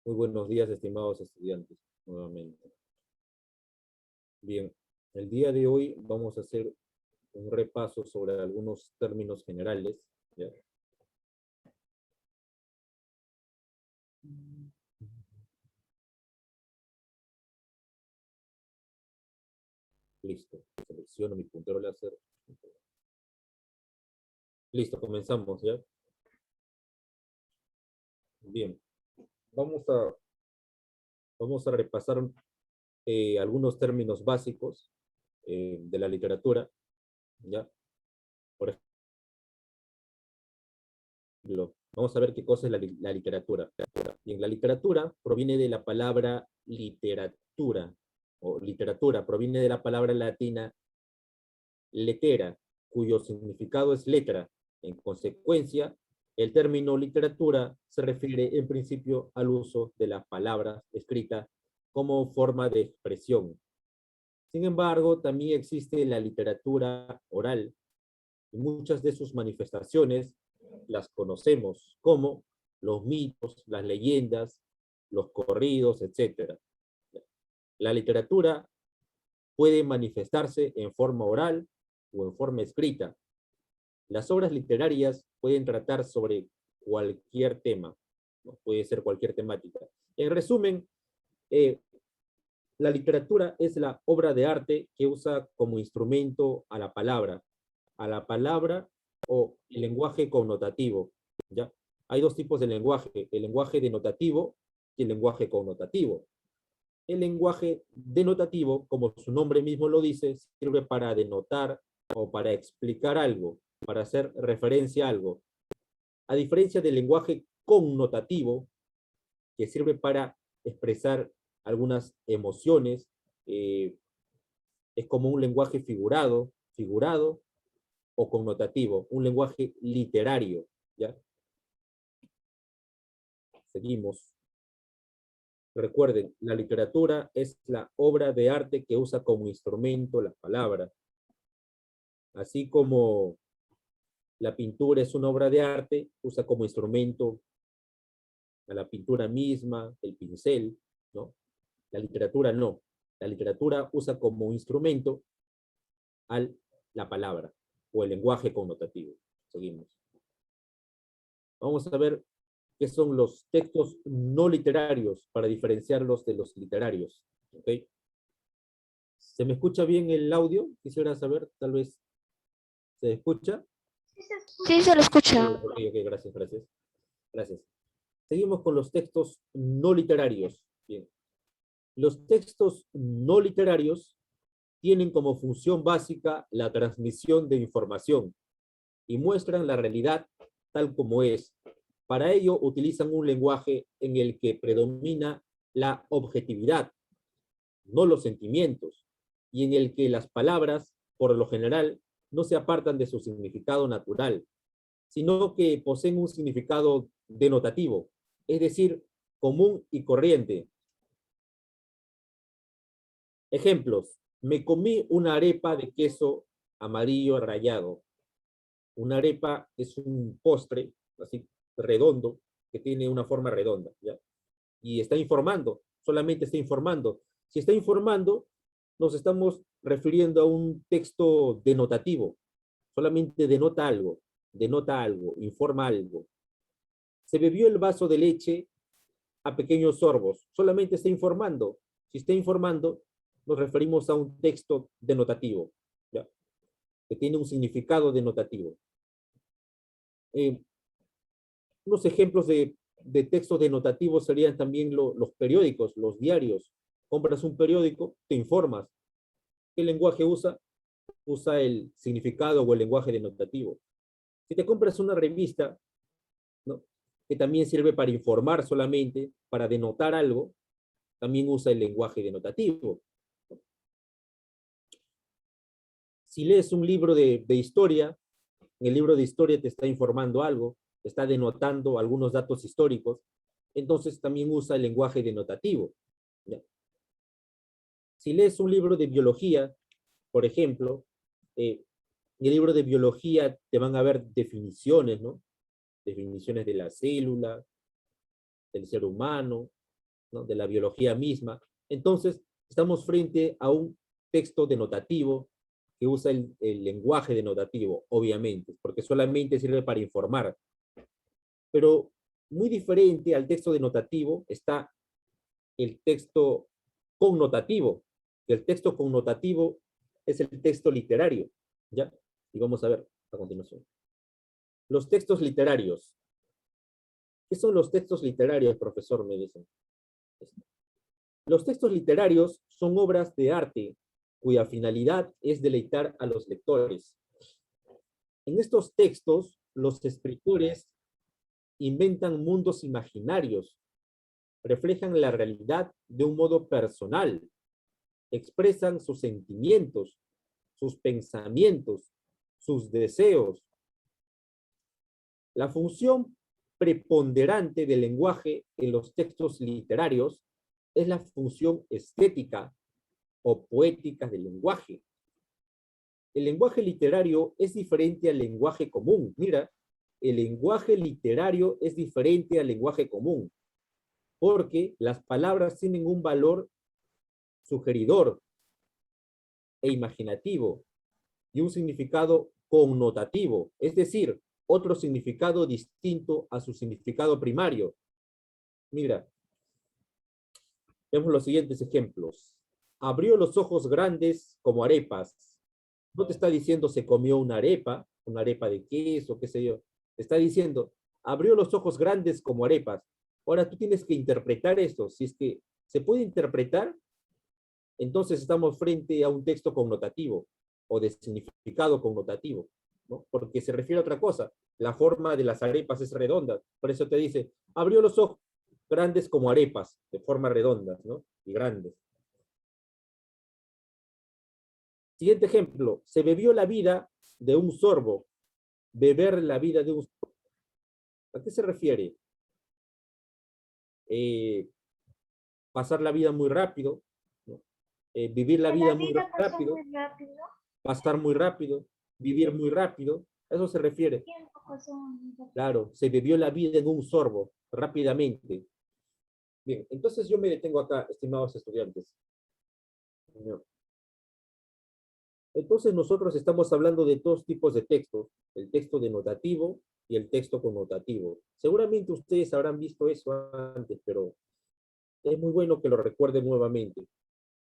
Muy buenos días, estimados estudiantes, nuevamente. Bien, el día de hoy vamos a hacer un repaso sobre algunos términos generales, ¿ya? Listo, selecciono mi puntero láser. Listo, comenzamos, ¿ya? Bien, vamos a, vamos a repasar algunos términos básicos de la literatura, ¿ya? Por ejemplo, vamos a ver qué cosa es la literatura. Bien, la literatura proviene de la palabra literatura, o literatura, proviene de la palabra latina letera, cuyo significado es letra. En consecuencia, el término literatura se refiere en principio al uso de la palabra escrita como forma de expresión. Sin embargo, también existe la literatura oral y muchas de sus manifestaciones las conocemos como los mitos, las leyendas, los corridos, etc. La literatura puede manifestarse en forma oral o en forma escrita. Las obras literarias pueden tratar sobre cualquier tema, ¿no? Puede ser cualquier temática. En resumen, eh, la literatura es la obra de arte que usa como instrumento a la palabra o el lenguaje connotativo, ¿ya? Hay dos tipos de lenguaje, el lenguaje denotativo y el lenguaje connotativo. El lenguaje denotativo, como su nombre mismo lo dice, sirve para denotar o para explicar algo, para hacer referencia a algo. A diferencia del lenguaje connotativo, que sirve para expresar algunas emociones, es como un lenguaje figurado o connotativo, un lenguaje literario, ¿ya? Seguimos. Recuerden, la literatura es la obra de arte que usa como instrumento la palabra. Así como la pintura es una obra de arte, usa como instrumento a la pintura misma, el pincel, ¿no? La literatura no. La literatura usa como instrumento a la palabra o el lenguaje connotativo. Seguimos. Vamos a ver qué son los textos no literarios para diferenciarlos de los literarios. ¿Okay? ¿Se me escucha bien el audio? Quisiera saber, tal vez, ¿se escucha? Sí, se lo escucha. Ok, gracias, gracias. Gracias. Seguimos con los textos no literarios. Bien. Los textos no literarios tienen como función básica la transmisión de información y muestran la realidad tal como es. Para ello utilizan un lenguaje en el que predomina la objetividad, no los sentimientos, y en el que las palabras, por lo general, no se apartan de su significado natural, sino que poseen un significado denotativo, es decir, común y corriente. Ejemplos: me comí una arepa de queso amarillo rallado. Una arepa es un postre así redondo que tiene una forma redonda, ¿ya? Y está informando, solamente está informando. Si está informando, nos estamos refiriendo a un texto denotativo, solamente denota algo, informa algo. Se bebió el vaso de leche a pequeños sorbos, solamente está informando. Si está informando, nos referimos a un texto denotativo, ¿ya? Que tiene un significado denotativo. Eh, unos ejemplos de textos denotativos serían también los periódicos, los diarios. Compras un periódico, te informas. ¿Qué lenguaje usa? Usa el significado o el lenguaje denotativo. Si te compras una revista, ¿no?, que también sirve para informar solamente, para denotar algo, también usa el lenguaje denotativo. Si lees un libro de historia, en el libro de historia te está informando algo, te está denotando algunos datos históricos, entonces también usa el lenguaje denotativo, ¿ya? Si lees un libro de biología, por ejemplo, en el libro de biología te van a ver definiciones, ¿no? Definiciones de la célula, del ser humano, ¿no? De la biología misma. Entonces, estamos frente a un texto denotativo que usa el lenguaje denotativo, obviamente, porque solamente sirve para informar. Pero muy diferente al texto denotativo está el texto connotativo. El texto connotativo es el texto literario, ¿ya? Y vamos a ver a continuación. Los textos literarios. ¿Qué son los textos literarios, profesor? Me dicen. Los textos literarios son obras de arte cuya finalidad es deleitar a los lectores. En estos textos, los escritores inventan mundos imaginarios, reflejan la realidad de un modo personal, expresan sus sentimientos, sus pensamientos, sus deseos. La función preponderante del lenguaje en los textos literarios es la función estética o poética del lenguaje. El lenguaje literario es diferente al lenguaje común. Mira, el lenguaje literario es diferente al lenguaje común, porque las palabras tienen un valor sugeridor e imaginativo y un significado connotativo, es decir, otro significado distinto a su significado primario. Mira, vemos los siguientes ejemplos. Abrió los ojos grandes como arepas. No te está diciendo se comió una arepa de queso, qué sé yo. Te está diciendo, abrió los ojos grandes como arepas. Ahora tú tienes que interpretar esto. Si es que se puede interpretar, entonces estamos frente a un texto connotativo o de significado connotativo, ¿no? Porque se refiere a otra cosa. La forma de las arepas es redonda. Por eso te dice, abrió los ojos grandes como arepas, de forma redonda, ¿no? Y grandes. Siguiente ejemplo, se bebió la vida de un sorbo. Beber la vida de un sorbo. ¿A qué se refiere? Pasar la vida muy rápido, ¿no? Vivir la vida muy rápido, muy rápido. pasar muy rápido, vivir muy rápido, a eso se refiere. Tiempo pasó muy rápido. Claro, se bebió la vida en un sorbo, rápidamente. Bien, entonces yo me detengo acá, estimados estudiantes. Entonces nosotros estamos hablando de dos tipos de textos, el texto denotativo y el texto connotativo. Seguramente ustedes habrán visto eso antes, pero es muy bueno que lo recuerden nuevamente.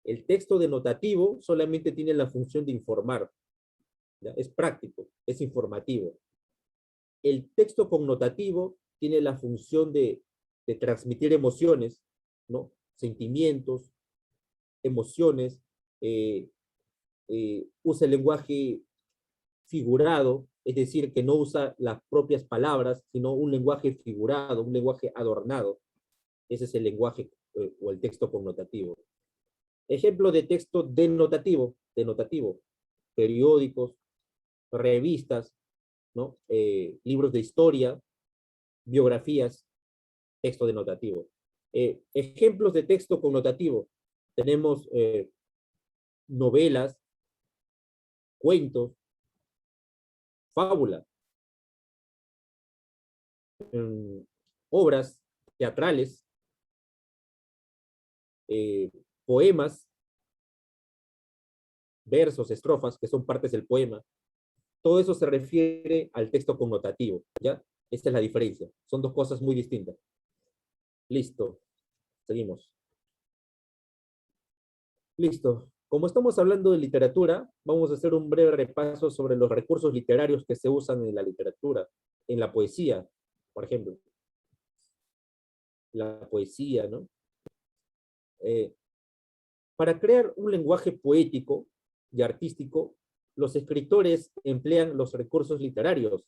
El texto denotativo solamente tiene la función de informar, ¿ya? Es práctico, es informativo. El texto connotativo tiene la función de transmitir emociones, ¿no? Sentimientos, emociones, usa el lenguaje figurado, es decir, que no usa las propias palabras, sino un lenguaje figurado, un lenguaje adornado. Ese es el lenguaje o el texto connotativo. Ejemplo de texto denotativo, periódicos, revistas, ¿no? Libros de historia, biografías, texto denotativo. Ejemplos de texto connotativo. Tenemos novelas, cuentos, fábulas, obras teatrales, poemas, versos, estrofas, que son partes del poema. Todo eso se refiere al texto connotativo, ¿ya? Esta es la diferencia. Son dos cosas muy distintas. Listo. Seguimos. Listo. Como estamos hablando de literatura, vamos a hacer un breve repaso sobre los recursos literarios que se usan en la literatura, en la poesía, por ejemplo. La poesía, ¿no? Para crear un lenguaje poético y artístico, los escritores emplean los recursos literarios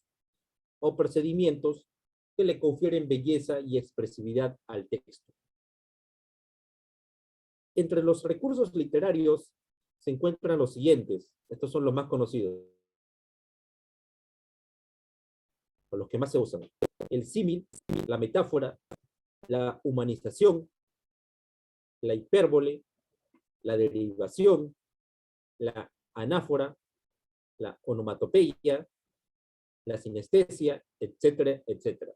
o procedimientos que le confieren belleza y expresividad al texto. Entre los recursos literarios se encuentran los siguientes. Estos son los más conocidos, o los que más se usan. El símil, la metáfora, la humanización, la hipérbole, la derivación, la anáfora, la onomatopeya, la sinestesia, etcétera, etcétera.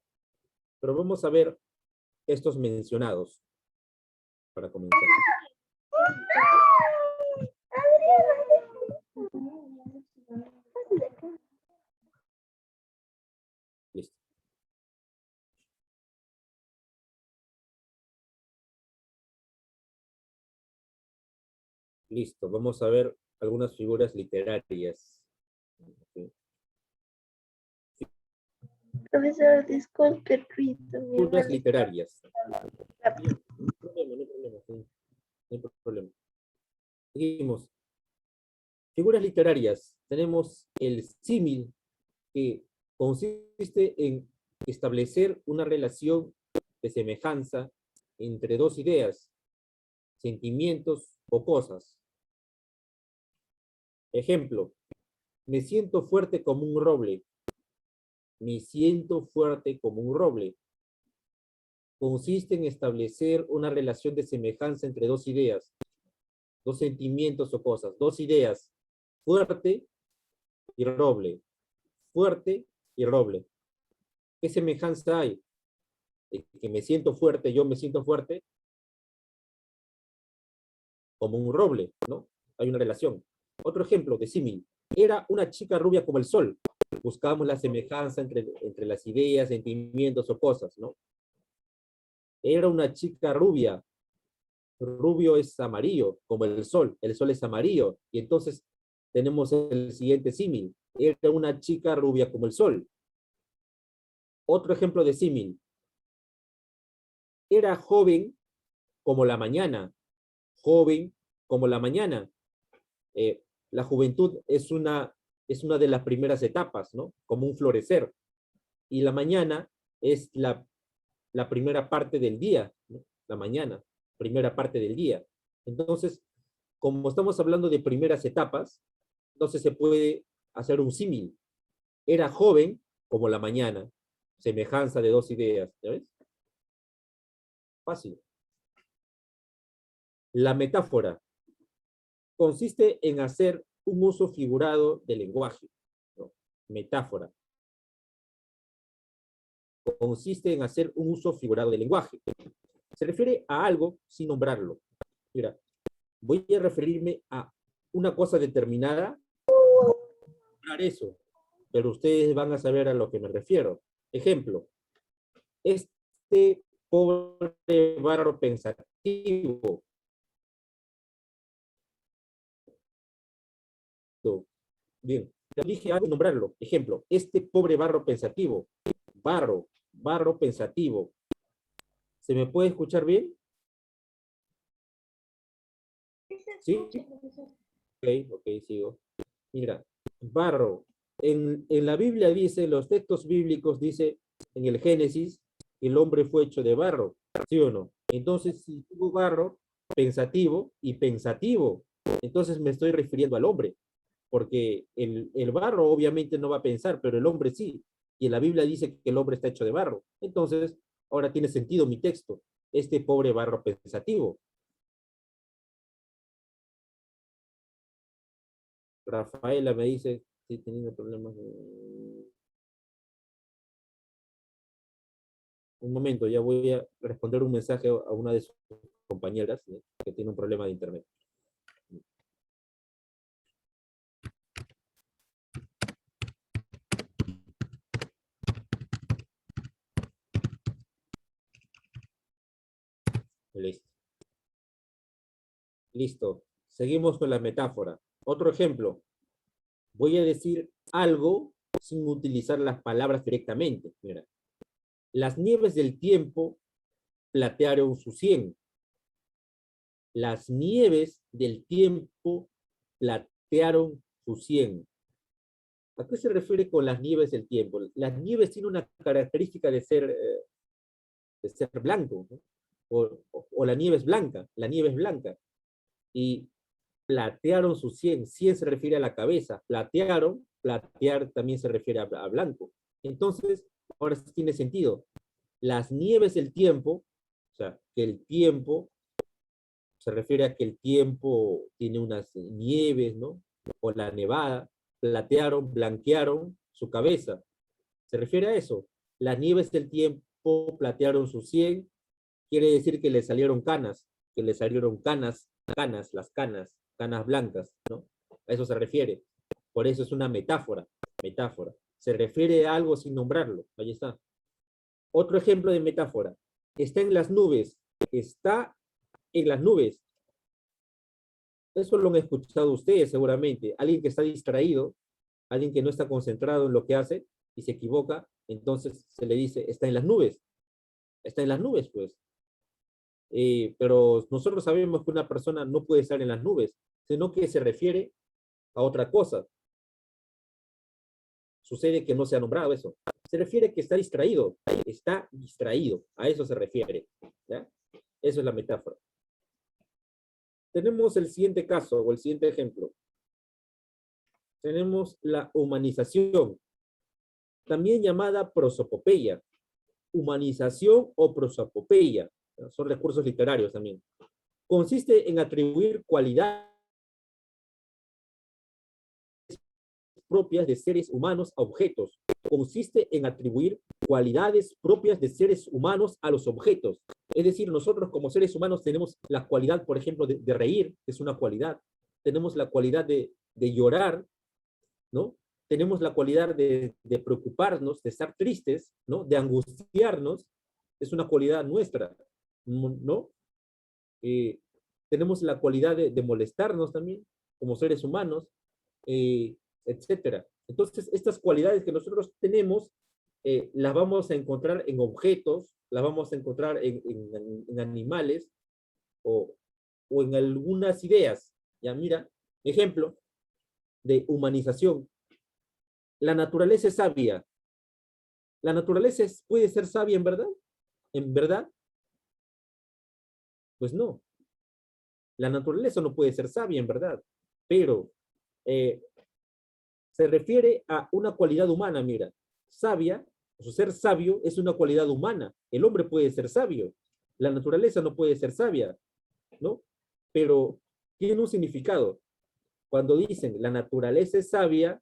Pero vamos a ver estos mencionados. para comenzar. Listo. Listo, vamos a ver algunas figuras literarias. Ok. Profesor, disculpe, Rito. Mi Figuras hermano literarias. está- Bien, no hay problema, no hay problema, sí, no hay problema. Seguimos. Figuras literarias. Tenemos el símil, que consiste en establecer una relación de semejanza entre dos ideas, sentimientos o cosas. Ejemplo, me siento fuerte como un roble. Me siento fuerte como un roble. Consiste en establecer una relación de semejanza entre dos ideas, dos sentimientos o cosas, dos ideas, fuerte y roble, fuerte y roble. ¿Qué semejanza hay? Que me siento fuerte, yo me siento fuerte como un roble, ¿no? Hay una relación. Otro ejemplo de símil. Era una chica rubia como el sol. Buscamos la semejanza entre las ideas, sentimientos o cosas, ¿no? Era una chica rubia. Rubio es amarillo, como el sol es amarillo, y entonces tenemos el siguiente símil, era una chica rubia como el sol. Otro ejemplo de símil, era joven como la mañana, joven como la mañana. La juventud es una de las primeras etapas, ¿no? Como un florecer, y la mañana es la primera parte del día, ¿no? La mañana, primera parte del día. Entonces, como estamos hablando de primeras etapas, entonces se puede hacer un símil. Era joven como la mañana, semejanza de dos ideas, ¿ya ves? Fácil. La metáfora consiste en hacer un uso figurado del lenguaje, ¿no? Metáfora. Consiste en hacer un uso figurado del lenguaje. Se refiere a algo sin nombrarlo. Mira, voy a referirme a una cosa determinada, nombrar eso, pero ustedes van a saber a lo que me refiero. Ejemplo, este pobre barro pensativo. Bien, ya dije algo, nombrarlo. Ejemplo, este pobre barro pensativo. Barro pensativo. ¿Se me puede escuchar bien? ¿Sí? Ok, sigo. Mira, barro. En la Biblia dice, los textos bíblicos dice, en el Génesis, el hombre fue hecho de barro, ¿sí o no? Entonces, si tuvo barro, pensativo y pensativo, entonces me estoy refiriendo al hombre, porque el barro obviamente no va a pensar, pero el hombre sí, y en la Biblia dice que el hombre está hecho de barro. Entonces, ahora tiene sentido mi texto, este pobre barro pensativo. Rafaela me dice, sí, teniendo problemas. Un momento, ya voy a responder un mensaje a una de sus compañeras, ¿sí? Que tiene un problema de internet. Listo. Listo. Seguimos con la metáfora. Otro ejemplo. Voy a decir algo sin utilizar las palabras directamente. Mira. Las nieves del tiempo platearon su cien. Las nieves del tiempo platearon su cien. ¿A qué se refiere con las nieves del tiempo? Las nieves tienen una característica de ser blanco, ¿no? O la nieve es blanca, la nieve es blanca. Y platearon su cien, cien se refiere a la cabeza, platearon, platear también se refiere a blanco. Entonces, ahora sí tiene sentido. Las nieves del tiempo, o sea, que el tiempo se refiere a que el tiempo tiene unas nieves, ¿no? O la nevada, platearon, blanquearon su cabeza. Se refiere a eso. Las nieves del tiempo platearon su cien, quiere decir que le salieron canas, que le salieron canas blancas, ¿no? A eso se refiere. Por eso es una metáfora. Se refiere a algo sin nombrarlo. Ahí está. Otro ejemplo de metáfora. Está en las nubes. Está en las nubes. Eso lo han escuchado ustedes seguramente. Alguien que está distraído, alguien que no está concentrado en lo que hace y se equivoca, entonces se le dice, está en las nubes. Está en las nubes, pues. Pero nosotros sabemos que una persona no puede estar en las nubes, sino que se refiere a otra cosa. Sucede que no se ha nombrado eso. Se refiere que está distraído, a eso se refiere. ¿Ya? Eso es la metáfora. Tenemos el siguiente caso, o el siguiente ejemplo. Tenemos la humanización, también llamada prosopopeya. Humanización o prosopopeya, son recursos literarios también. Consiste en atribuir cualidades propias de seres humanos a objetos. Consiste en atribuir cualidades propias de seres humanos a los objetos. Es decir, nosotros como seres humanos tenemos la cualidad, por ejemplo, de reír, que es una cualidad. Tenemos la cualidad de llorar, ¿no? Tenemos la cualidad de preocuparnos, de estar tristes, ¿no? De angustiarnos, es una cualidad nuestra, ¿no? Tenemos la cualidad de molestarnos también, como seres humanos, etcétera. Entonces, estas cualidades que nosotros tenemos, las vamos a encontrar en objetos, las vamos a encontrar en animales, o en algunas ideas. Ya, mira, ejemplo de humanización. La naturaleza es sabia. ¿La naturaleza puede ser sabia en verdad? ¿En verdad? Pues no. La naturaleza no puede ser sabia en verdad. Pero se refiere a una cualidad humana, mira. Sabia, o ser sabio es una cualidad humana. El hombre puede ser sabio. La naturaleza no puede ser sabia, ¿no? Pero tiene un significado. Cuando dicen la naturaleza es sabia,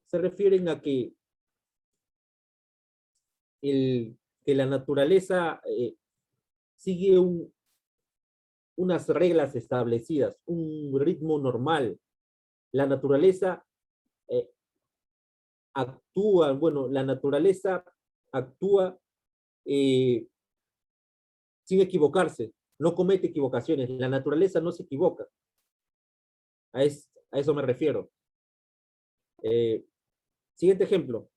se refieren a que la naturaleza sigue unas reglas establecidas, un ritmo normal. La naturaleza la naturaleza actúa sin equivocarse, no comete equivocaciones. La naturaleza no se equivoca. A eso me refiero. Siguiente ejemplo.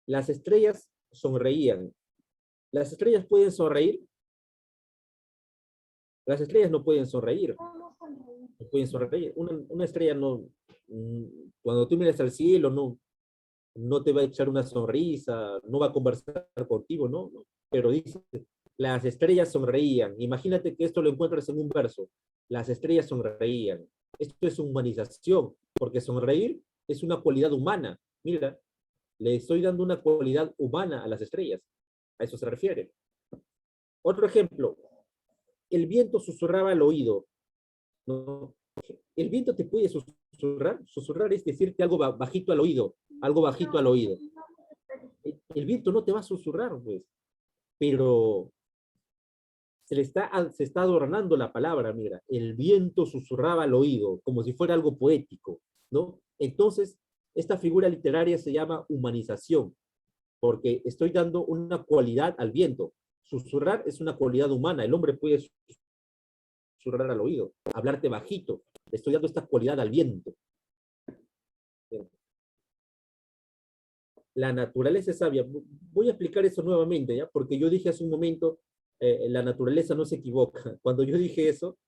Las estrellas sonreían. ¿Las estrellas pueden sonreír? Las estrellas no pueden sonreír. No pueden sonreír. Una estrella no, cuando tú miras al cielo, no te va a echar una sonrisa, no va a conversar contigo, ¿no? Pero dice, las estrellas sonreían. Imagínate que esto lo encuentras en un verso. Las estrellas sonreían. Esto es humanización, porque sonreír es una cualidad humana. Mira, le estoy dando una cualidad humana a las estrellas. A eso se refiere. Otro ejemplo. El viento susurraba al oído, ¿no? El viento te puede susurrar. Susurrar es decirte algo bajito al oído. Algo bajito al oído. El viento no te va a susurrar, pues. Pero se está adornando la palabra, mira. El viento susurraba al oído, como si fuera algo poético, ¿no? Entonces, esta figura literaria se llama humanización, porque estoy dando una cualidad al viento. Susurrar es una cualidad humana. El hombre puede susurrar al oído, hablarte bajito. Le estoy dando esta cualidad al viento. La naturaleza es sabia. Voy a explicar eso nuevamente, ¿ya? Porque yo dije hace un momento, la naturaleza no se equivoca. Cuando yo dije eso,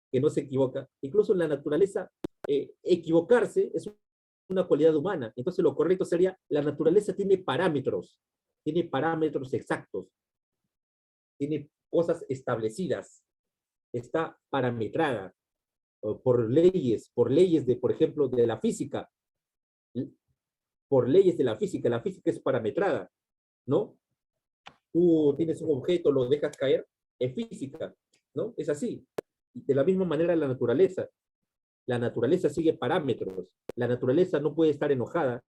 que no se equivoca, incluso en la naturaleza, equivocarse es una cualidad humana. Entonces lo correcto sería, la naturaleza tiene parámetros exactos, tiene cosas establecidas, está parametrada por leyes de, por ejemplo, de la física, por leyes de la física es parametrada, ¿no? Tú tienes un objeto, lo dejas caer, es física, ¿no? Es así. De la misma manera la naturaleza sigue parámetros, la naturaleza no puede estar enojada,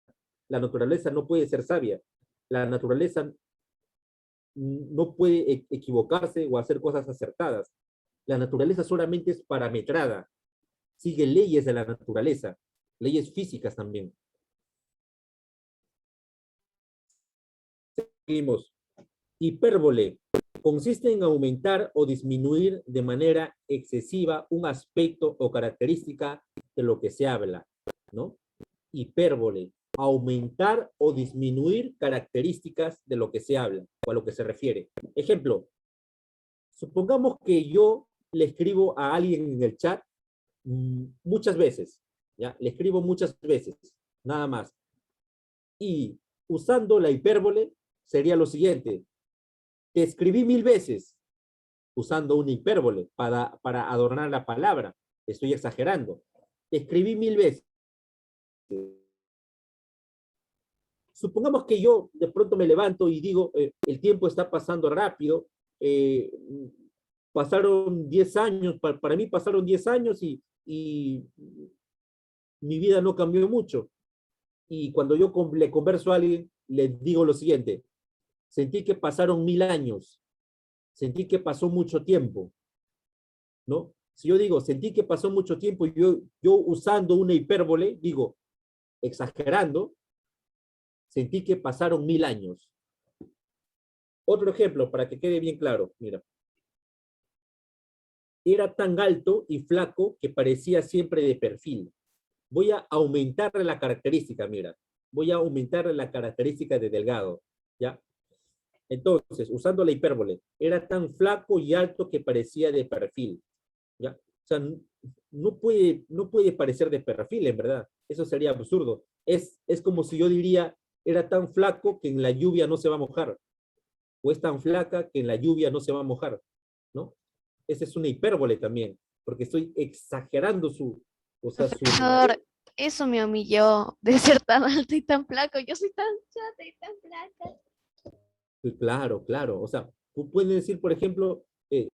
la naturaleza no puede ser sabia, la naturaleza no puede equivocarse o hacer cosas acertadas. La naturaleza solamente es parametrada, sigue leyes de la naturaleza, leyes físicas también. Seguimos. Hipérbole consiste en aumentar o disminuir de manera excesiva un aspecto o característica de lo que se habla, ¿no? Hipérbole, aumentar o disminuir características de lo que se habla o a lo que se refiere. Ejemplo, supongamos que yo le escribo a alguien en el chat muchas veces, ¿ya? Le escribo muchas veces, nada más. Y usando la hipérbole sería lo siguiente: te escribí 1000 veces, usando una hipérbole para adornar la palabra. Estoy exagerando. Te escribí 1000 veces. Supongamos que yo de pronto me levanto y digo, el tiempo está pasando rápido, pasaron 10 años, para mí pasaron 10 años y mi vida no cambió mucho. Y cuando yo le converso a alguien, le digo lo siguiente: sentí que pasaron 1000 años, sentí que pasó mucho tiempo, ¿no? Si yo digo, sentí que pasó mucho tiempo, yo usando una hipérbole, digo, exagerando, sentí que pasaron 1000 años. Otro ejemplo, para que quede bien claro, mira. Era tan alto y flaco que parecía siempre de perfil. Voy a aumentarle la característica, mira. Voy a aumentarle la característica de delgado, ¿ya? Entonces, usando la hipérbole, era tan flaco y alto que parecía de perfil, ¿ya? O sea, no puede parecer de perfil, en verdad. Eso sería absurdo. Es como si yo diría, era tan flaco que en la lluvia no se va a mojar. O es tan flaca que en la lluvia no se va a mojar, ¿no? Esa es una hipérbole también, porque estoy exagerando o sea, Profesor, eso me humilló de ser tan alto y tan flaco. Yo soy tan chata y tan flaca. Claro, claro. O sea, tú puedes decir, por ejemplo, es,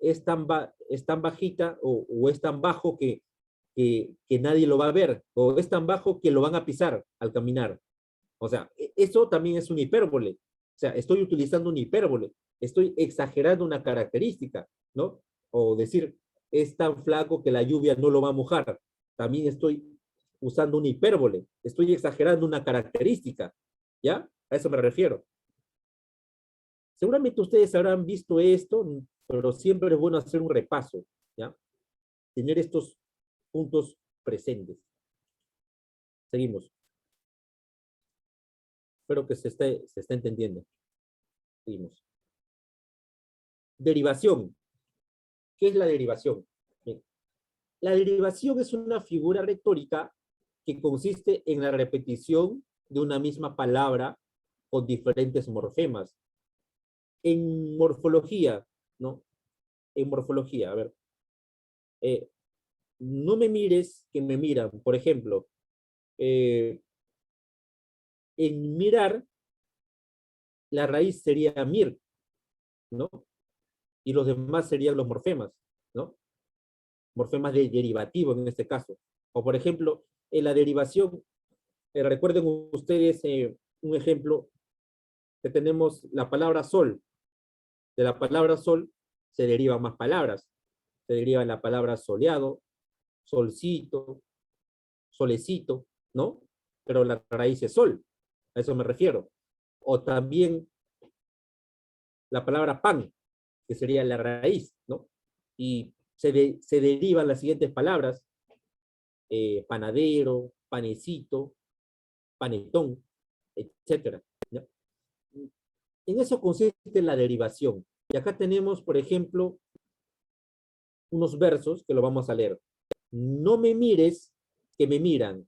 es tan bajita o es tan bajo que nadie lo va a ver, o es tan bajo que lo van a pisar al caminar. O sea, eso también es una hipérbole. O sea, estoy utilizando una hipérbole, estoy exagerando una característica, ¿no? O decir, es tan flaco que la lluvia no lo va a mojar. También estoy usando una hipérbole, estoy exagerando una característica, ¿ya? A eso me refiero. Seguramente ustedes habrán visto esto, pero siempre es bueno hacer un repaso, ¿ya? Tener estos puntos presentes. Seguimos. Espero que se esté entendiendo. Seguimos. Derivación. ¿Qué es la derivación? Bien. La derivación es una figura retórica que consiste en la repetición de una misma palabra con diferentes morfemas. En morfología, ¿no? En morfología, a ver. No me mires que me miran. Por ejemplo, en mirar, la raíz sería mir, ¿no? Y los demás serían los morfemas, ¿no? Morfemas de derivativo en este caso. O por ejemplo, en la derivación, recuerden ustedes un ejemplo que tenemos la palabra sol. De la palabra sol se derivan más palabras. Se deriva la palabra soleado, solcito, solecito, ¿no? Pero la raíz es sol, a eso me refiero. O también la palabra pan, que sería la raíz, ¿no? Y se derivan las siguientes palabras: panadero, panecito, panetón, etcétera, ¿no? En eso consiste la derivación. Y acá tenemos, por ejemplo, unos versos que lo vamos a leer. No me mires, que me miran.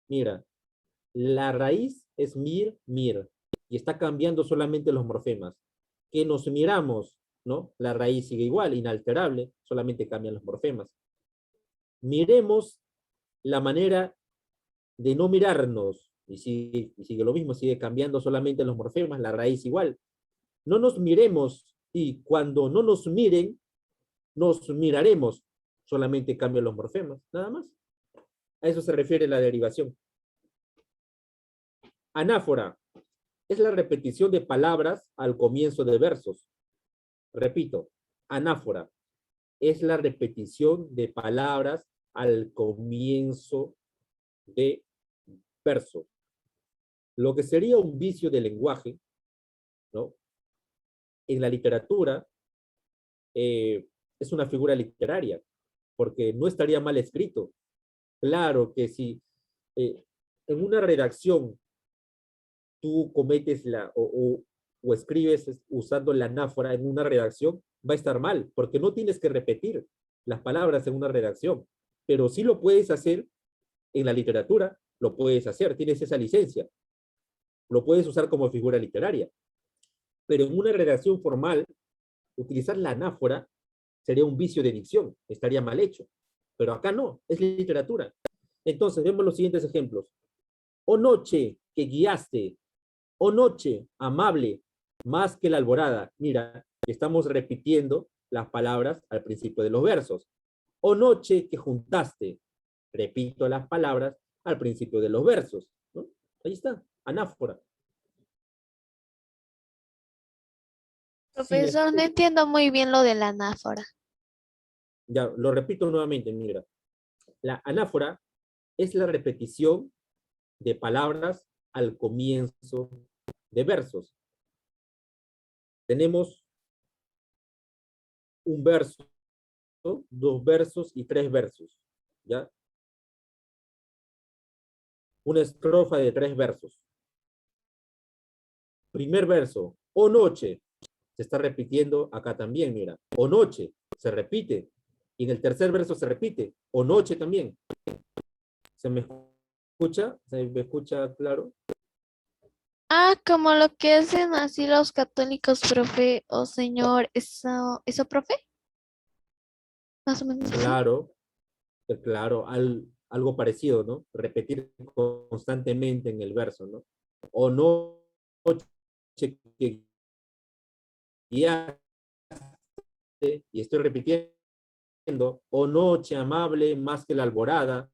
Mira, la raíz es mir, mir, y está cambiando solamente los morfemas. Que nos miramos, ¿no? La raíz sigue igual, inalterable, solamente cambian los morfemas. Miremos la manera de no mirarnos, y sigue lo mismo, sigue cambiando solamente los morfemas, la raíz igual. No nos miremos, y cuando no nos miren, nos miraremos, solamente cambian los morfemas, nada más. A eso se refiere la derivación. Anáfora es la repetición de palabras al comienzo de versos. Repito, anáfora es la repetición de palabras al comienzo de verso. Lo que sería un vicio de lenguaje, ¿no? En la literatura es una figura literaria, porque no estaría mal escrito. Claro que si en una redacción tú cometes o escribes usando la anáfora en una redacción, va a estar mal, porque no tienes que repetir las palabras en una redacción, pero sí lo puedes hacer en la literatura, lo puedes hacer, tienes esa licencia, lo puedes usar como figura literaria, pero en una redacción formal, utilizar la anáfora sería un vicio de dicción, estaría mal hecho, pero acá no, es literatura. Entonces, vemos los siguientes ejemplos. Oh noche que guiaste, oh noche amable, más que la alborada. Mira, estamos repitiendo las palabras al principio de los versos. Oh noche que juntaste, repito las palabras al principio de los versos, ¿no? Ahí está, anáfora. Profesor, no entiendo muy bien lo de la anáfora. Ya, lo repito nuevamente, mira. La anáfora es la repetición de palabras al comienzo de versos. Tenemos un verso, dos versos y tres versos, ¿ya? Una estrofa de 3 versos. Primer verso, o noche, se está repitiendo acá también, mira, o noche, se repite, y en el tercer verso se repite, o noche también. ¿Se me escucha? ¿Se me escucha claro? Ah, como lo que hacen así los católicos, profe, o señor, eso, profe, más o menos así. Claro, claro, algo parecido, ¿no? Repetir constantemente en el verso, ¿no? O noche que guiaste, y estoy repitiendo, o noche amable más que la alborada.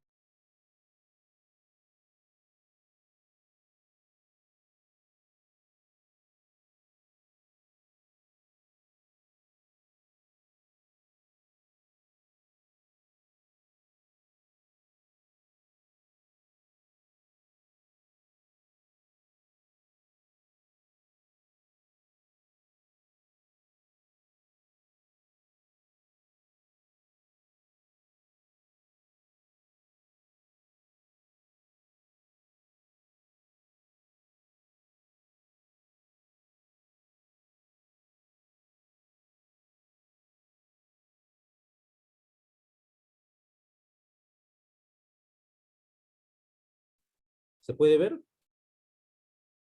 ¿Se puede ver?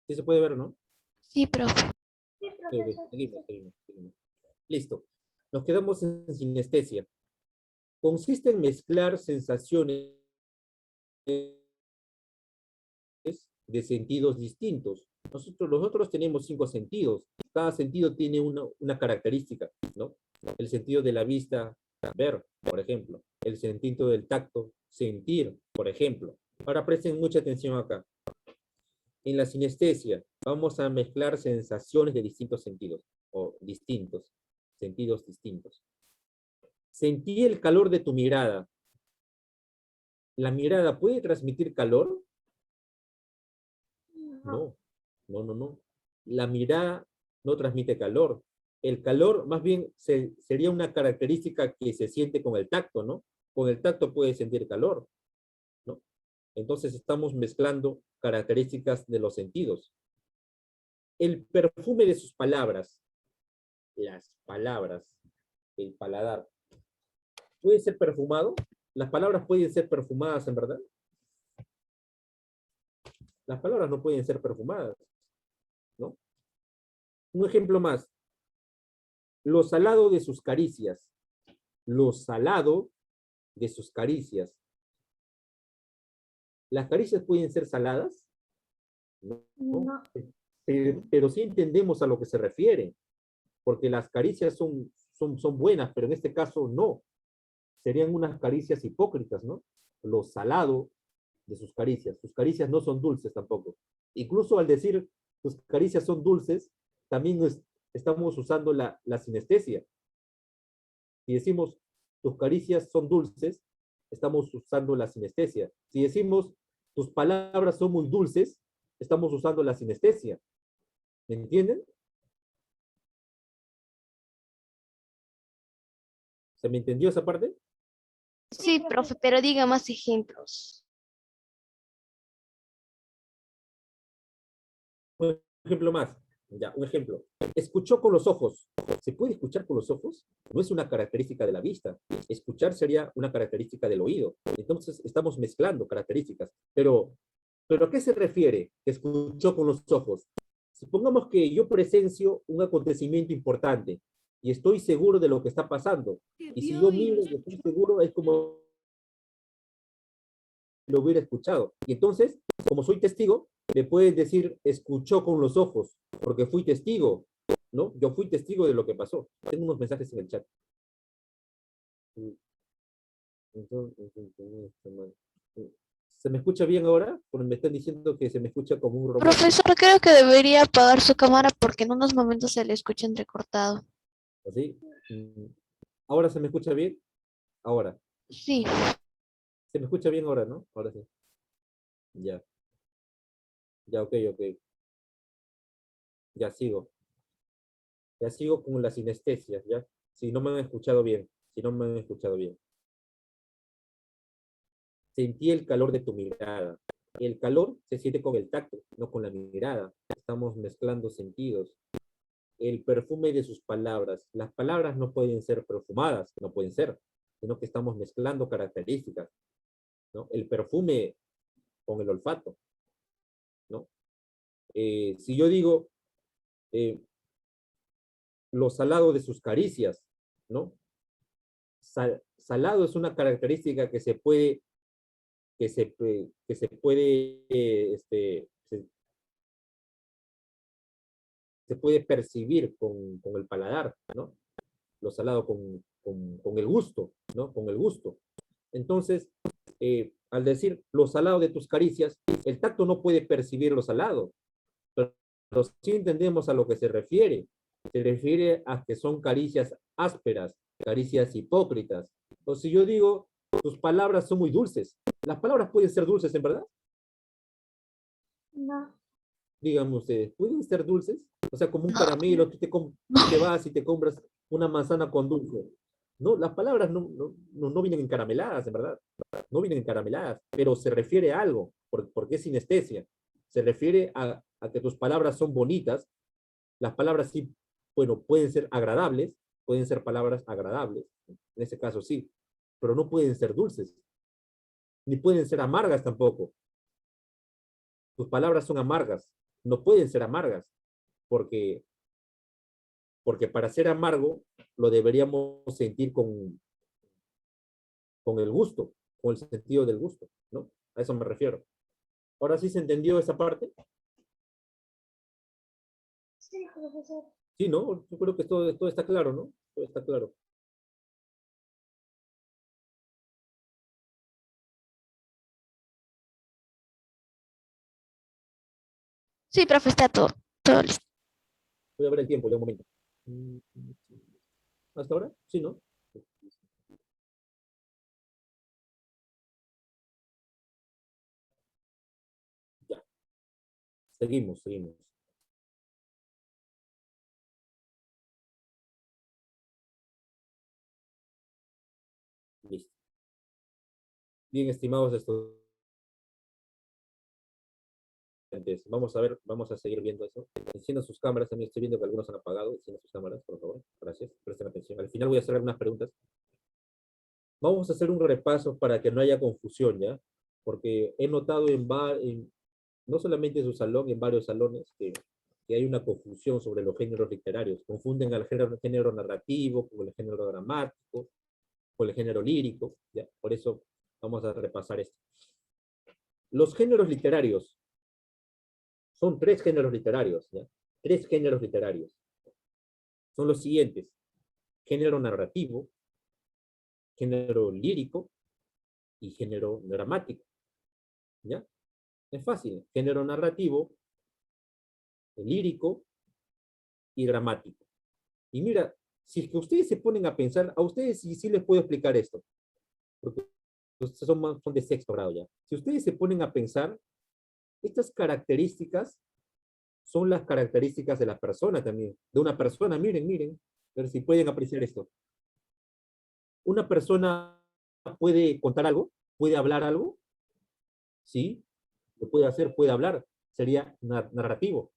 Sí se puede ver, ¿no? Sí, profe. Sí, Sí, profesor. seguimos. Listo. Nos quedamos en sinestesia. Consiste en mezclar sensaciones de sentidos distintos. Nosotros tenemos 5 sentidos. Cada sentido tiene una característica, ¿no? El sentido de la vista, ver, por ejemplo. El sentido del tacto, sentir, por ejemplo. Ahora presten mucha atención acá. En la sinestesia vamos a mezclar sensaciones de distintos sentidos, o distintos, sentidos distintos. Sentí el calor de tu mirada. ¿La mirada puede transmitir calor? No. No. La mirada no transmite calor. El calor más bien sería una característica que se siente con el tacto, ¿no? Con el tacto puede sentir calor, ¿no? Entonces estamos mezclando características de los sentidos. El perfume de sus palabras, las palabras, el paladar, ¿puede ser perfumado? ¿Las palabras pueden ser perfumadas en verdad? Las palabras no pueden ser perfumadas, ¿no? Un ejemplo más. Lo salado de sus caricias. Lo salado de sus caricias. ¿Las caricias pueden ser saladas? No. No. Pero sí entendemos a lo que se refiere, porque las caricias son buenas, pero en este caso no. Serían unas caricias hipócritas, ¿no? Lo salado de sus caricias no son dulces tampoco. Incluso al decir sus caricias son dulces, también estamos usando la sinestesia. Si decimos, tus caricias son dulces, estamos usando la sinestesia. Si decimos, tus palabras son muy dulces, estamos usando la sinestesia. ¿Me entienden? ¿Se me entendió esa parte? Sí, profe, pero diga más ejemplos. Un ejemplo más. Ya, un ejemplo. Escuchó con los ojos. ¿Se puede escuchar con los ojos? No es una característica de la vista. Escuchar sería una característica del oído. Entonces, estamos mezclando características. ¿Pero a qué se refiere que escuchó con los ojos? Supongamos que yo presencio un acontecimiento importante y estoy seguro de lo que está pasando. Y si yo miro y estoy seguro, es como lo hubiera escuchado. Y entonces, como soy testigo, me pueden decir, escuchó con los ojos, porque fui testigo, ¿no? Yo fui testigo de lo que pasó. Tengo unos mensajes en el chat. ¿Se me escucha bien ahora? Porque me están diciendo que se me escucha como un robot. Profesor, creo que debería apagar su cámara porque en unos momentos se le escucha entrecortado. ¿Así? ¿Ahora se me escucha bien? Ahora. Sí. Se me escucha bien ahora, ¿no? Ahora sí. Ya. Ya, ok, ok. Ya sigo. Ya sigo con las sinestesias, ¿ya? Si no me han escuchado bien. Si no me han escuchado bien. Sentí el calor de tu mirada. El calor se siente con el tacto, no con la mirada. Estamos mezclando sentidos. El perfume de sus palabras. Las palabras no pueden ser perfumadas, no pueden ser, sino que estamos mezclando características, ¿no? El perfume con el olfato, ¿no? Si yo digo eh, lo salado de sus caricias, ¿no? Salado es una característica que se puede, se puede percibir con el paladar, ¿no? Lo salado con el gusto, ¿no? Con el gusto. Entonces, al decir lo salado de tus caricias, el tacto no puede percibir lo salado, pero sí entendemos a lo que se refiere. Se refiere a que son caricias ásperas, caricias hipócritas. O si yo digo, tus palabras son muy dulces, ¿las palabras pueden ser dulces en verdad? No. Díganme ustedes, ¿pueden ser dulces? O sea, como un No. caramelo, tú te vas y te compras una manzana con dulce. No, las palabras no vienen encarameladas, en verdad. No vienen encarameladas, pero se refiere a algo, porque es sinestesia. Se refiere a que tus palabras son bonitas. Las palabras sí, bueno, pueden ser agradables, pueden ser palabras agradables, en ese caso sí, pero no pueden ser dulces, ni pueden ser amargas tampoco. Tus palabras son amargas, no pueden ser amargas, porque, porque para ser amargo lo deberíamos sentir con el gusto, con el sentido del gusto, ¿no? A eso me refiero. ¿Ahora sí se entendió esa parte? Sí, profesor. Sí, ¿no? Yo creo que todo está claro, ¿no? Todo está claro. Sí, profe, está todo listo. Voy a ver el tiempo, ya un momento. ¿Hasta ahora? Sí, ¿no? Ya. Seguimos. Listo. Bien, estimados estudiantes, vamos a seguir viendo eso. Enciendan sus cámaras, también estoy viendo que algunos han apagado. Enciendan sus cámaras, por favor. Gracias, presten atención. Al final voy a hacer algunas preguntas. Vamos a hacer un repaso para que no haya confusión, ¿ya? Porque he notado no solamente en su salón, en varios salones, que hay una confusión sobre los géneros literarios. Confunden al género narrativo con el género dramático, con el género lírico, ¿ya? Por eso vamos a repasar esto. Los géneros literarios son tres géneros literarios, ¿ya? Tres géneros literarios. Son los siguientes: género narrativo, género lírico y género dramático, ¿ya? Es fácil. Género narrativo, lírico y dramático. Y mira, si es que ustedes se ponen a pensar, a ustedes sí les puedo explicar esto, porque ustedes son de sexto grado ya. Si ustedes se ponen a pensar, estas características son las características de la persona también, de una persona, miren, a ver si pueden apreciar esto. Una persona puede contar algo, puede hablar algo, sí, lo puede hacer, puede hablar, sería narrativo.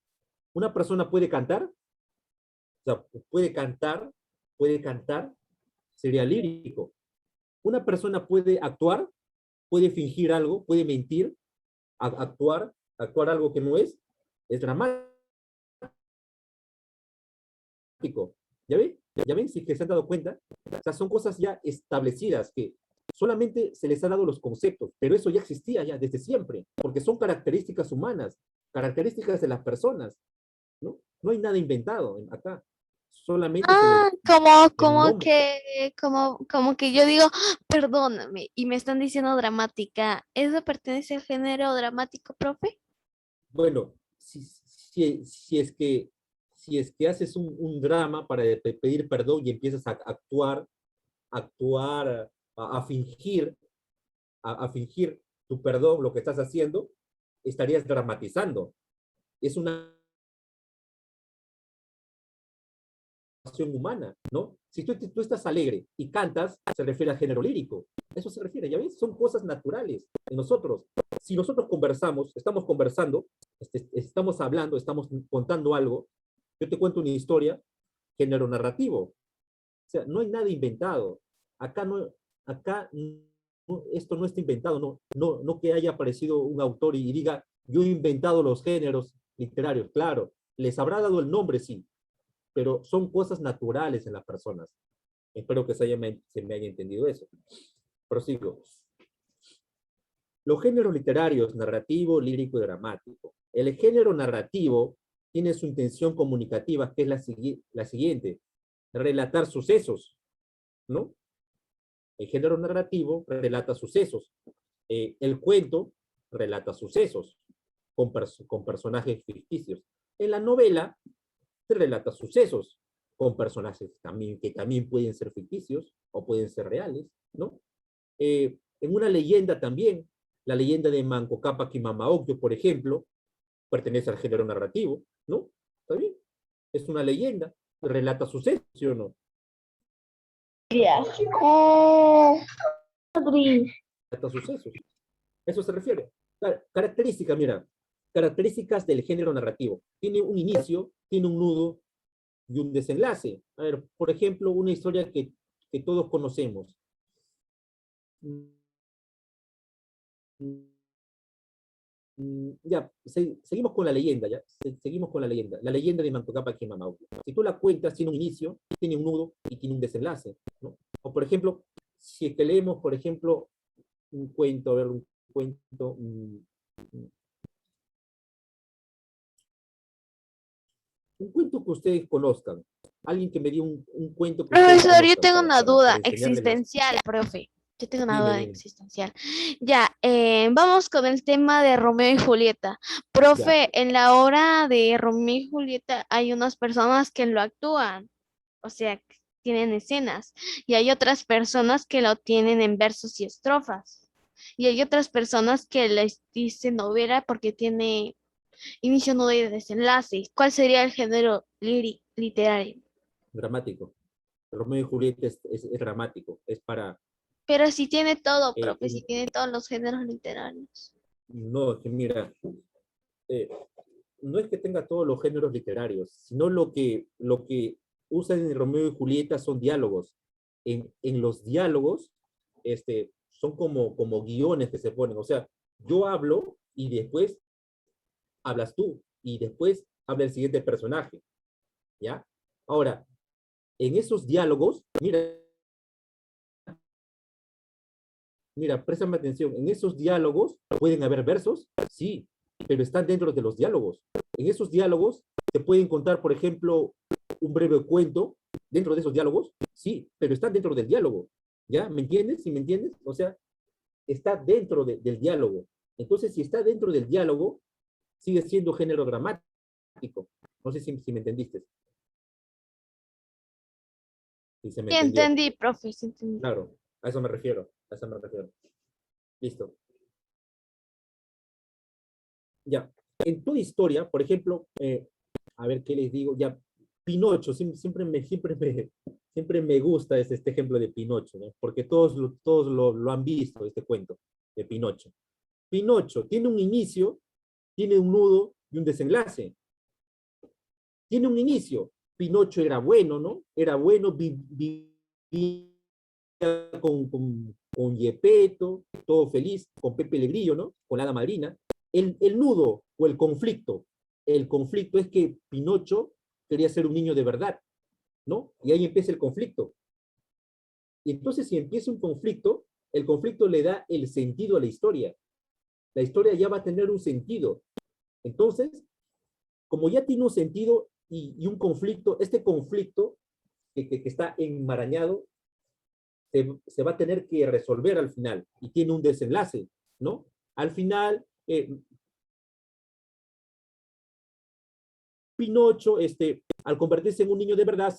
Una persona puede cantar, o sea, puede cantar, sería lírico. Una persona puede actuar, puede fingir algo, puede mentir, actuar algo que no es dramático. ¿Ya ven? ¿Ya ven? Si que se han dado cuenta, o sea, son cosas ya establecidas que solamente se les ha dado los conceptos, pero eso ya existía ya desde siempre, porque son características humanas, características de las personas, ¿no? No hay nada inventado acá, solamente se les Ah, el nombre. como que yo digo, "Ah, perdóname", y me están diciendo dramática. ¿Eso pertenece al género dramático, profe? Bueno, si es que haces un drama para pedir perdón y empiezas a actuar, a fingir, a fingir tu perdón, lo que estás haciendo, estarías dramatizando. Es una acción humana, ¿no? Si tú estás alegre y cantas, se refiere al género lírico. Eso se refiere, ¿ya ves? Son cosas naturales en nosotros. Si nosotros conversamos, estamos conversando, estamos hablando, estamos contando algo, yo te cuento una historia, género narrativo. O sea, no hay nada inventado. Acá no, esto no está inventado, no que haya aparecido un autor y diga, yo he inventado los géneros literarios. Claro, les habrá dado el nombre, sí, pero son cosas naturales en las personas. Espero que se me haya entendido eso. Prosigo. Los géneros literarios, narrativo, lírico y dramático. El género narrativo tiene su intención comunicativa, que es la siguiente: relatar sucesos, ¿no? El género narrativo relata sucesos. El cuento relata sucesos con personajes ficticios. En la novela se relata sucesos con personajes también, que también pueden ser ficticios o pueden ser reales, ¿no? En una leyenda también, la leyenda de Manco Cápac y Mamaocllo, por ejemplo, pertenece al género narrativo, ¿no? ¿Está bien? Es una leyenda, relata sucesos, ¿sí o no? Adri. Relata sucesos. Eso se refiere. Características, mira, características del género narrativo. Tiene un inicio, tiene un nudo y un desenlace. A ver, por ejemplo, una historia que todos conocemos. Ya, seguimos con la leyenda, ya. Seguimos con la leyenda. La leyenda de Manco Cápac y Mamaocllo. Si tú la cuentas, tiene un inicio, tiene un nudo y tiene un desenlace, ¿no? O por ejemplo, si es que leemos, por ejemplo, un cuento, a ver, un cuento, un cuento que ustedes conozcan. Alguien que me dio un cuento que ustedes Profesor, yo conozcan tengo una para duda enseñarle las... existencial, profe. Yo tengo una Dime, duda dime. existencial. Ya, vamos con el tema de Romeo y Julieta. Ya. Profe, en la obra de Romeo y Julieta hay unas personas que lo actúan, o sea, que tienen escenas, y hay otras personas que lo tienen en versos y estrofas. Y hay otras personas que les dicen novela porque tiene inicio, nudo y desenlace. ¿Cuál sería el género literario? Dramático. Romeo y Julieta es dramático. Es para... Pero si tiene todo, profe, si en- tiene todos los géneros literarios. no, que mira, eh, no es que tenga todos los géneros literarios, sino lo que usan en Romeo y Julieta son diálogos. En los diálogos, son como guiones que se ponen. O sea, yo hablo y después hablas tú y después habla el siguiente personaje, ¿ya? Ahora, en esos diálogos, mira, préstame atención, en esos diálogos pueden haber versos, sí, pero están dentro de los diálogos. En esos diálogos se pueden contar, por ejemplo, un breve cuento dentro de esos diálogos, sí, pero están dentro del diálogo, ¿ya? ¿Me entiendes? ¿Sí me entiendes? O sea, está dentro del diálogo. Entonces, si está dentro del diálogo, sigue siendo género dramático. No sé si me entendiste. Si se me Sí, entendió. entendí, profe, sí entendí. Claro, a eso me refiero, a eso me refiero. Listo. Ya, en toda historia, por ejemplo, a ver qué les digo, ya, Pinocho, siempre me gusta este ejemplo de Pinocho, ¿no? Porque todos lo han visto, este cuento de Pinocho. Pinocho tiene un inicio, tiene un nudo y un desenlace. Tiene un inicio. Pinocho era bueno, ¿no? Era bueno, vivía con Gepetto, todo feliz, con Pepe el Grillo, ¿no? Con la hada madrina. El nudo o el conflicto es que Pinocho quería ser un niño de verdad, ¿no? Y ahí empieza el conflicto. Y entonces si empieza un conflicto, el conflicto le da el sentido a la historia. La historia ya va a tener un sentido. Entonces, como ya tiene un sentido y un conflicto, este conflicto que está enmarañado, se va a tener que resolver al final y tiene un desenlace, ¿no? Al final, Pinocho, al convertirse en un niño de verdad,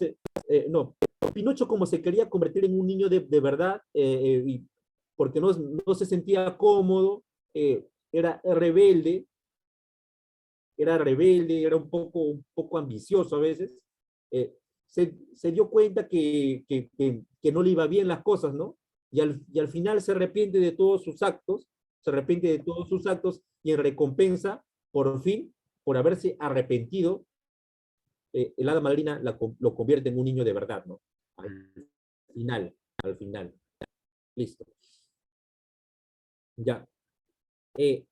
no, Pinocho como se quería convertir en un niño de verdad, y porque no se sentía cómodo, era un poco ambicioso a veces, eh, se dio cuenta que no le iba bien las cosas, ¿no? Y al final se arrepiente de todos sus actos, y en recompensa, por fin, por haberse arrepentido, el hada madrina lo convierte en un niño de verdad, ¿no? Al final. Listo. Ya. Eh,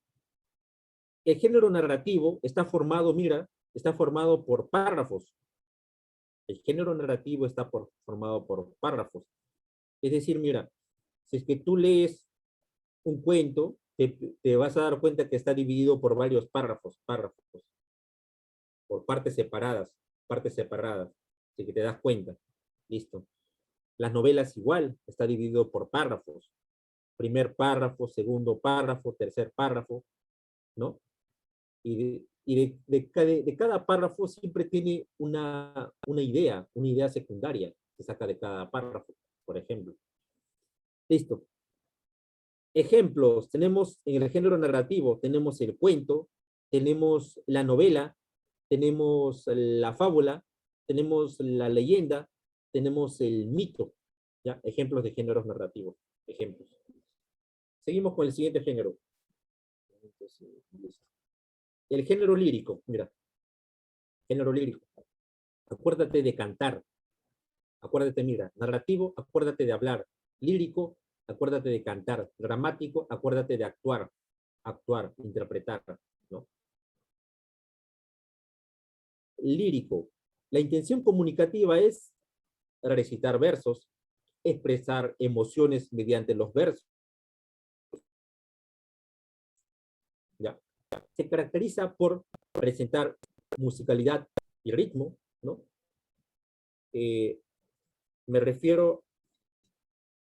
el género narrativo está formado por párrafos. El género narrativo está formado por párrafos. Es decir, mira, si es que tú lees un cuento, te vas a dar cuenta que está dividido por varios párrafos, por partes separadas, así que te das cuenta. Listo. Las novelas igual, está dividido por párrafos. Primer párrafo, segundo párrafo, tercer párrafo, ¿no? Y de cada párrafo siempre tiene una idea secundaria que saca de cada párrafo, por ejemplo. Listo. Ejemplos, tenemos en el género narrativo, tenemos el cuento, tenemos la novela, tenemos la fábula, tenemos la leyenda, tenemos el mito, ¿ya? Ejemplos de géneros narrativos, ejemplos. Seguimos con el siguiente género. El género lírico, mira, género lírico. Acuérdate de cantar, acuérdate, mira, narrativo, acuérdate de hablar, lírico, acuérdate de cantar, dramático, acuérdate de actuar, interpretar, ¿no? Lírico, la intención comunicativa es recitar versos, expresar emociones mediante los versos, ¿ya? Se caracteriza por presentar musicalidad y ritmo, ¿no? Me refiero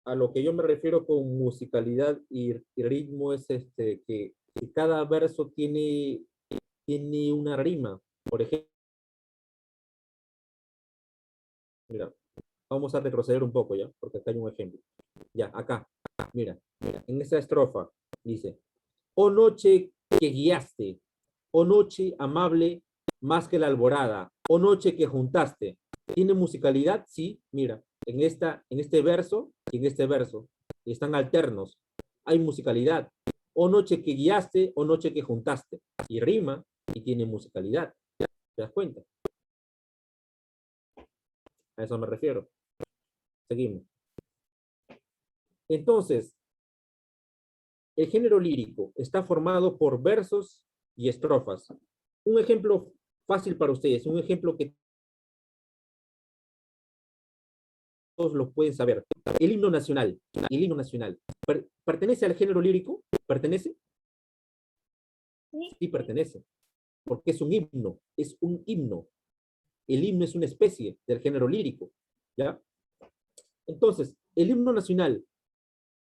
a lo que yo me refiero con musicalidad y ritmo es que cada verso tiene una rima. Por ejemplo, mira, vamos a retroceder un poco ya, porque acá hay un ejemplo. Ya, acá, mira, en esa estrofa dice, oh noche que guiaste, oh noche amable más que la alborada, oh noche que juntaste. ¿Tiene musicalidad? Sí, mira, en este verso y en este verso están alternos. Hay musicalidad. Oh noche que guiaste, oh noche que juntaste. Y rima y tiene musicalidad. ¿Te das cuenta? A eso me refiero. Seguimos. Entonces, el género lírico está formado por versos y estrofas. Un ejemplo fácil para ustedes, un ejemplo que todos lo pueden saber. El himno nacional. El himno nacional. ¿Pertenece al género lírico? ¿Pertenece? Sí. Sí, pertenece. Porque es un himno. Es un himno. El himno es una especie del género lírico. ¿Ya? Entonces, el himno nacional.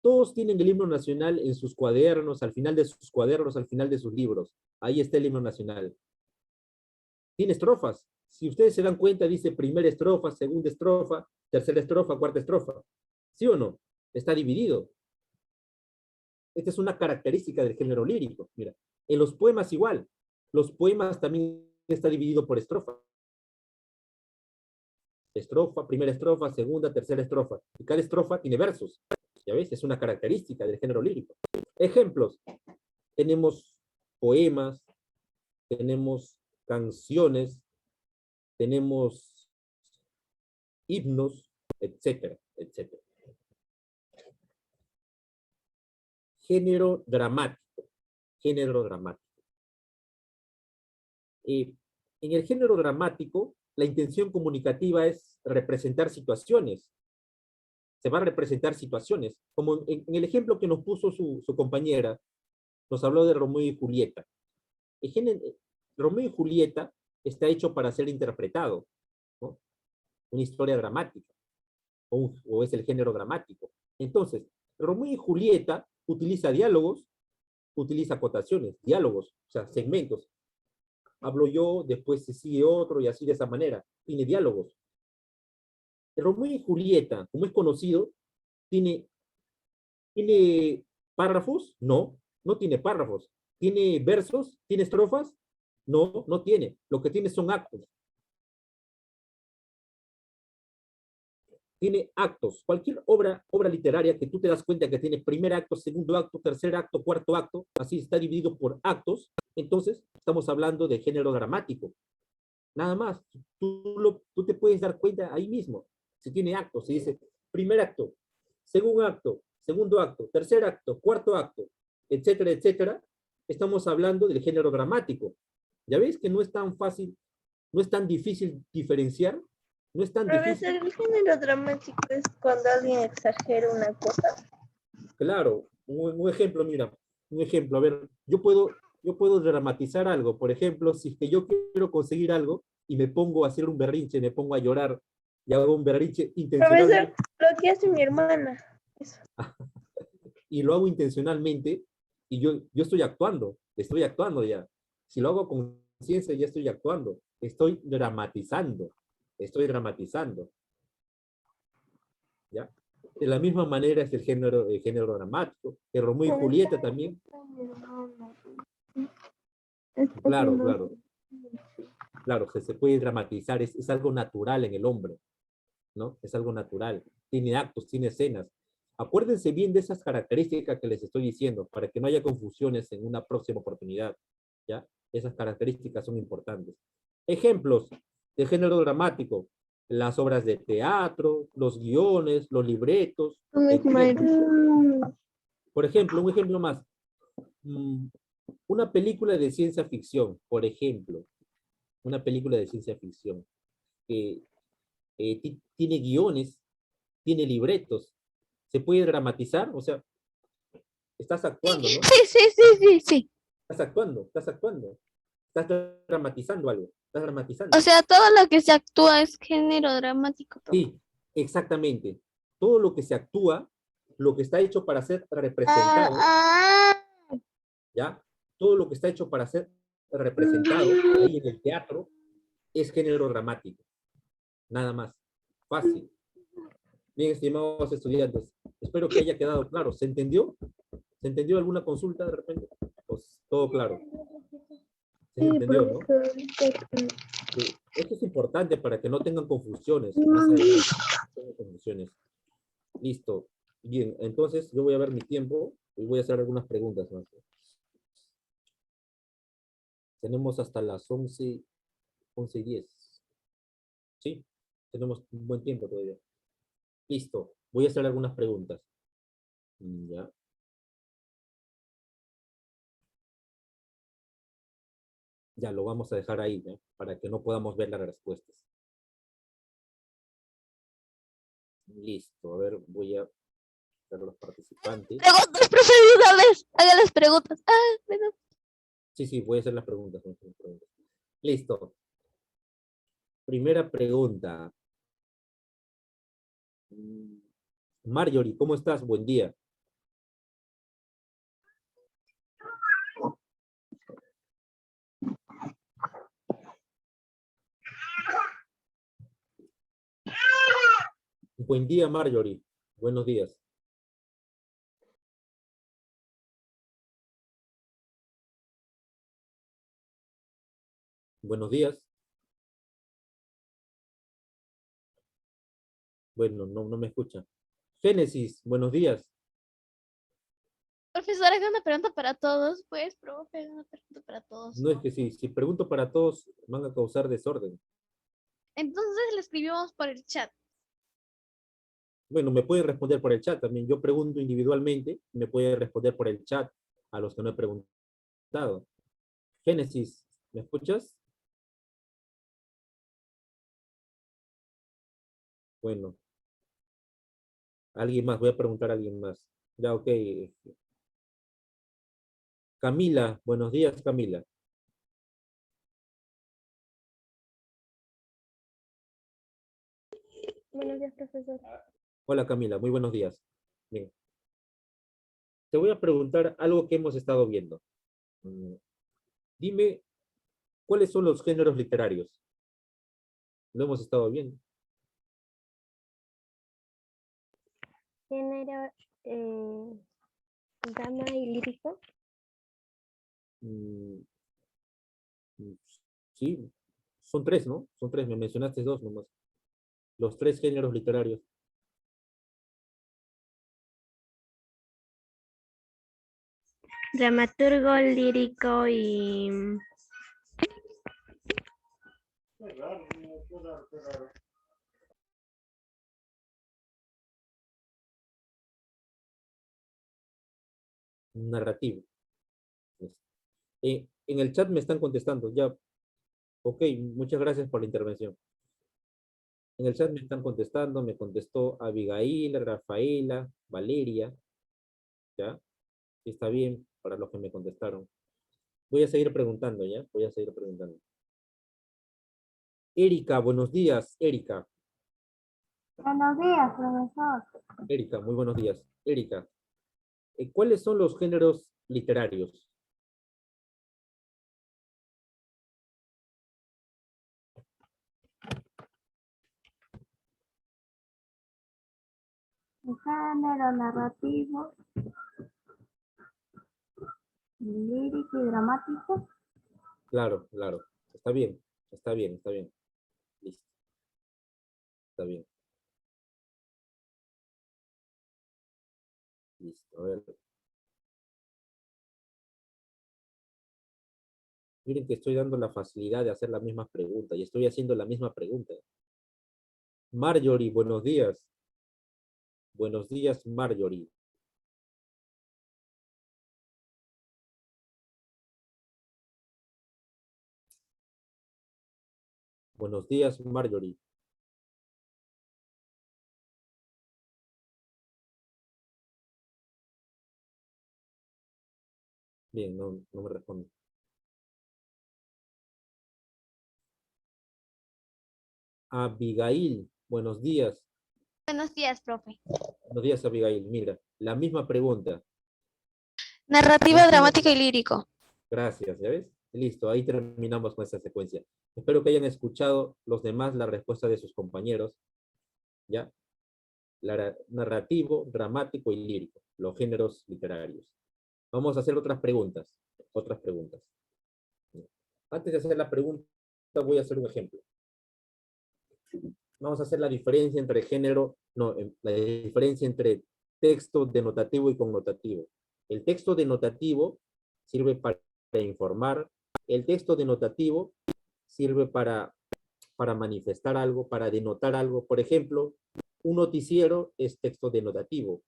Todos tienen el himno nacional en sus cuadernos, al final de sus cuadernos, al final de sus libros. Ahí está el himno nacional. ¿Tiene estrofas? Si ustedes se dan cuenta, dice primera estrofa, segunda estrofa, tercera estrofa, cuarta estrofa. ¿Sí o no? Está dividido. Esta es una característica del género lírico. Mira, en los poemas igual. Los poemas también está dividido por estrofa. Estrofa, primera estrofa, segunda, tercera estrofa. Y cada estrofa tiene versos. ¿Ya ves? Es una característica del género lírico. Ejemplos. Tenemos poemas, tenemos canciones, tenemos himnos, etcétera, etcétera. Género dramático. Género dramático. En el género dramático, la intención comunicativa es representar situaciones. Se va a representar situaciones. Como en el ejemplo que nos puso su compañera, nos habló de Romeo y Julieta. Romeo y Julieta está hecho para ser interpretado, ¿no? Una historia dramática, o es el género dramático. Entonces, Romeo y Julieta utiliza diálogos, utiliza acotaciones, diálogos, o sea, segmentos. Hablo yo, después se sigue otro y así de esa manera. Tiene diálogos. Romeo y Julieta, como es conocido, ¿tiene párrafos? No, no tiene párrafos. ¿Tiene versos? ¿Tiene estrofas? No, no tiene. Lo que tiene son actos. Tiene actos. Cualquier obra literaria que tú te das cuenta que tiene primer acto, segundo acto, tercer acto, cuarto acto, así está dividido por actos, entonces estamos hablando de género dramático. Nada más. Tú te puedes dar cuenta ahí mismo. Si tiene actos, si dice primer acto, segundo acto, tercer acto, cuarto acto, etcétera, etcétera, estamos hablando del género dramático. ¿Ya ves que no es tan fácil, no es tan difícil diferenciar? No es tan difícil. El género dramático es cuando alguien exagera una cosa. Claro, un ejemplo, mira, un ejemplo, a ver, yo puedo dramatizar algo, por ejemplo, si es que yo quiero conseguir algo y me pongo a hacer un berrinche, me pongo a llorar y hago un berrinche intencionalmente. Profesor, lo que hace mi hermana. Eso. Y lo hago intencionalmente y yo estoy actuando ya. Si lo hago con conciencia, ya estoy actuando, estoy dramatizando, ¿ya? De la misma manera es el género dramático, el Romeo y Julieta también. Claro, claro, claro, se puede dramatizar, es algo natural en el hombre, ¿no? Es algo natural, tiene actos, tiene escenas. Acuérdense bien de esas características que les estoy diciendo, para que no haya confusiones en una próxima oportunidad, ¿ya? Esas características son importantes. Ejemplos de género dramático: las obras de teatro, los guiones, los libretos, etc. Por ejemplo, un ejemplo más. Una película de ciencia ficción, por ejemplo, una película de ciencia ficción, que tiene guiones, tiene libretos, se puede dramatizar, o sea, estás actuando, ¿no? Sí. Estás dramatizando algo, estás dramatizando. O sea, todo lo que se actúa es género dramático. Sí, exactamente. Todo lo que se actúa, lo que está hecho para ser representado, ¿ya? Todo lo que está hecho para ser representado ahí en el teatro es género dramático. Nada más. Fácil. Bien, estimados estudiantes, espero que haya quedado claro. ¿Se entendió? ¿Se entendió alguna consulta de repente? Pues todo claro. ¿Se entendió, no? Sí. Esto es importante para que no tengan confusiones. Más adelante, no tengan confusiones. Listo. Bien, entonces yo voy a ver mi tiempo y voy a hacer algunas preguntas más. Tenemos hasta las 11:10. ¿Sí? Tenemos un buen tiempo todavía. Listo. Voy a hacer algunas preguntas. Ya. Ya lo vamos a dejar ahí, ¿no? Para que no podamos ver las respuestas. Listo. A ver, voy a ver los participantes. Preguntas, profesionales. Hagan las preguntas. Sí, voy a hacer las preguntas. Listo. Primera pregunta. Marjorie, ¿cómo estás? Buen día. Buen día, Marjorie. Buenos días. Buenos días. Bueno, no me escucha. Génesis, buenos días. Profesora, haga una pregunta para todos, pues, profe, haga una pregunta para todos. No es que si pregunto para todos, van a causar desorden. Entonces le escribimos por el chat. Bueno, me pueden responder por el chat también. Yo pregunto individualmente, me pueden responder por el chat a los que no he preguntado. Génesis, ¿me escuchas? Bueno. Alguien más, voy a preguntar a alguien más. Ya, ok. Camila, buenos días, Camila. Buenos días, profesor. Hola, Camila, muy buenos días. Bien. Te voy a preguntar algo que hemos estado viendo. Dime, ¿cuáles son los géneros literarios? Lo hemos estado viendo. Género, drama y lírico. Mm, sí, son tres, ¿no? Son tres, me mencionaste dos nomás. Los tres géneros literarios. Dramaturgo, lírico y... Narrativo. En el chat me están contestando, ya. Ok, muchas gracias por la intervención. En el chat me están contestando, me contestó Abigail, Rafaela, Valeria, ¿ya? Sí, está bien para los que me contestaron. Voy a seguir preguntando, ¿ya? Voy a seguir preguntando. Erika, buenos días, Erika. Buenos días, profesor. Erika, muy buenos días. Erika, ¿cuáles son los géneros literarios? Género, narrativo, lírico y dramático. Claro, claro. Está bien, está bien, está bien. Listo. Está bien. Listo, a ver. Miren que estoy dando la facilidad de hacer la misma pregunta y estoy haciendo la misma pregunta. Marjorie, buenos días. Buenos días, Marjorie. Buenos días, Marjorie. Bien, no me responde. Abigail, buenos días. Buenos días, profe. Buenos días, Abigail. Mira, la misma pregunta. Narrativa, dramático y lírico. Gracias, ¿ya ves? Listo, ahí terminamos con esta secuencia. Espero que hayan escuchado los demás la respuesta de sus compañeros. ¿Ya? Narrativo, dramático y lírico, los géneros literarios. Vamos a hacer otras preguntas. Otras preguntas. Antes de hacer la pregunta, voy a hacer un ejemplo. Vamos a hacer la diferencia entre género, no, la diferencia entre texto denotativo y connotativo. El texto denotativo sirve para informar, el texto denotativo sirve para manifestar algo, para denotar algo. Por ejemplo, un noticiero es texto denotativo.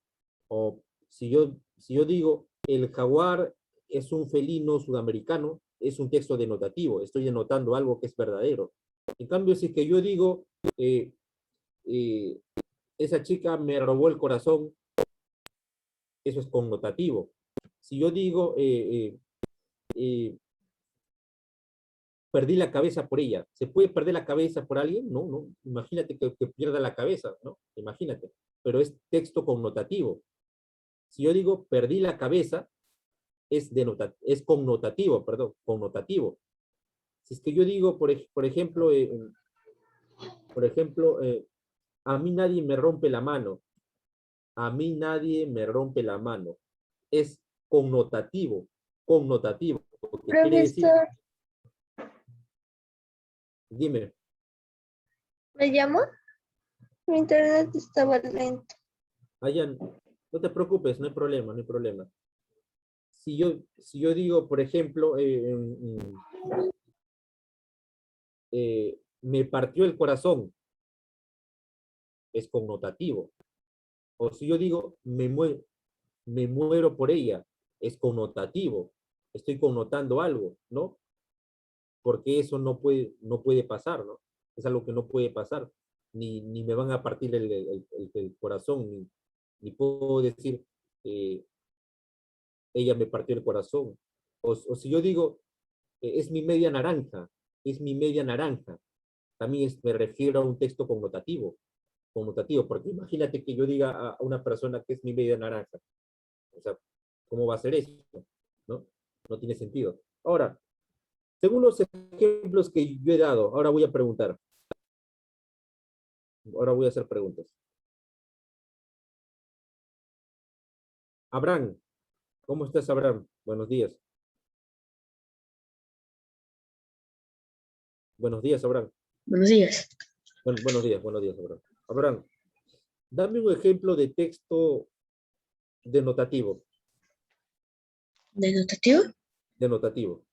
O si yo digo, el jaguar es un felino sudamericano, es un texto denotativo, estoy denotando algo que es verdadero. En cambio, si es que yo digo, eh, esa chica me robó el corazón, eso es connotativo. Si yo digo, perdí la cabeza por ella, ¿se puede perder la cabeza por alguien? No, no, imagínate que pierda la cabeza, ¿no? Imagínate, pero es texto connotativo. Si yo digo, perdí la cabeza, es connotativo, perdón, connotativo. Si es que yo digo, por ejemplo, A mí nadie me rompe la mano. A mí nadie me rompe la mano. Es connotativo, connotativo, que quiere decir, Profesor, dime, ¿me llamo? Mi internet estaba lento. allá, no te preocupes, no hay problema, no hay problema. Si yo digo, por ejemplo, me partió el corazón, es connotativo. O si yo digo, me muero por ella, es connotativo. Estoy connotando algo, ¿no? Porque eso no puede pasar, ¿no? Es algo que no puede pasar. Ni me van a partir el corazón, ni puedo decir, eh, ella me partió el corazón. O si yo digo, es mi media naranja, es mi media naranja, también me refiero a un texto connotativo, porque imagínate que yo diga a una persona que es mi media naranja. O sea, ¿cómo va a ser eso? ¿No? No tiene sentido. Ahora, según los ejemplos que yo he dado, ahora voy a preguntar. Ahora voy a hacer preguntas. Abraham, ¿cómo estás, Abraham? Buenos días. Buenos días, Abraham. Buenos días. Buenos días, Abraham. Abraham, dame un ejemplo de texto denotativo. ¿Denotativo? Denotativo.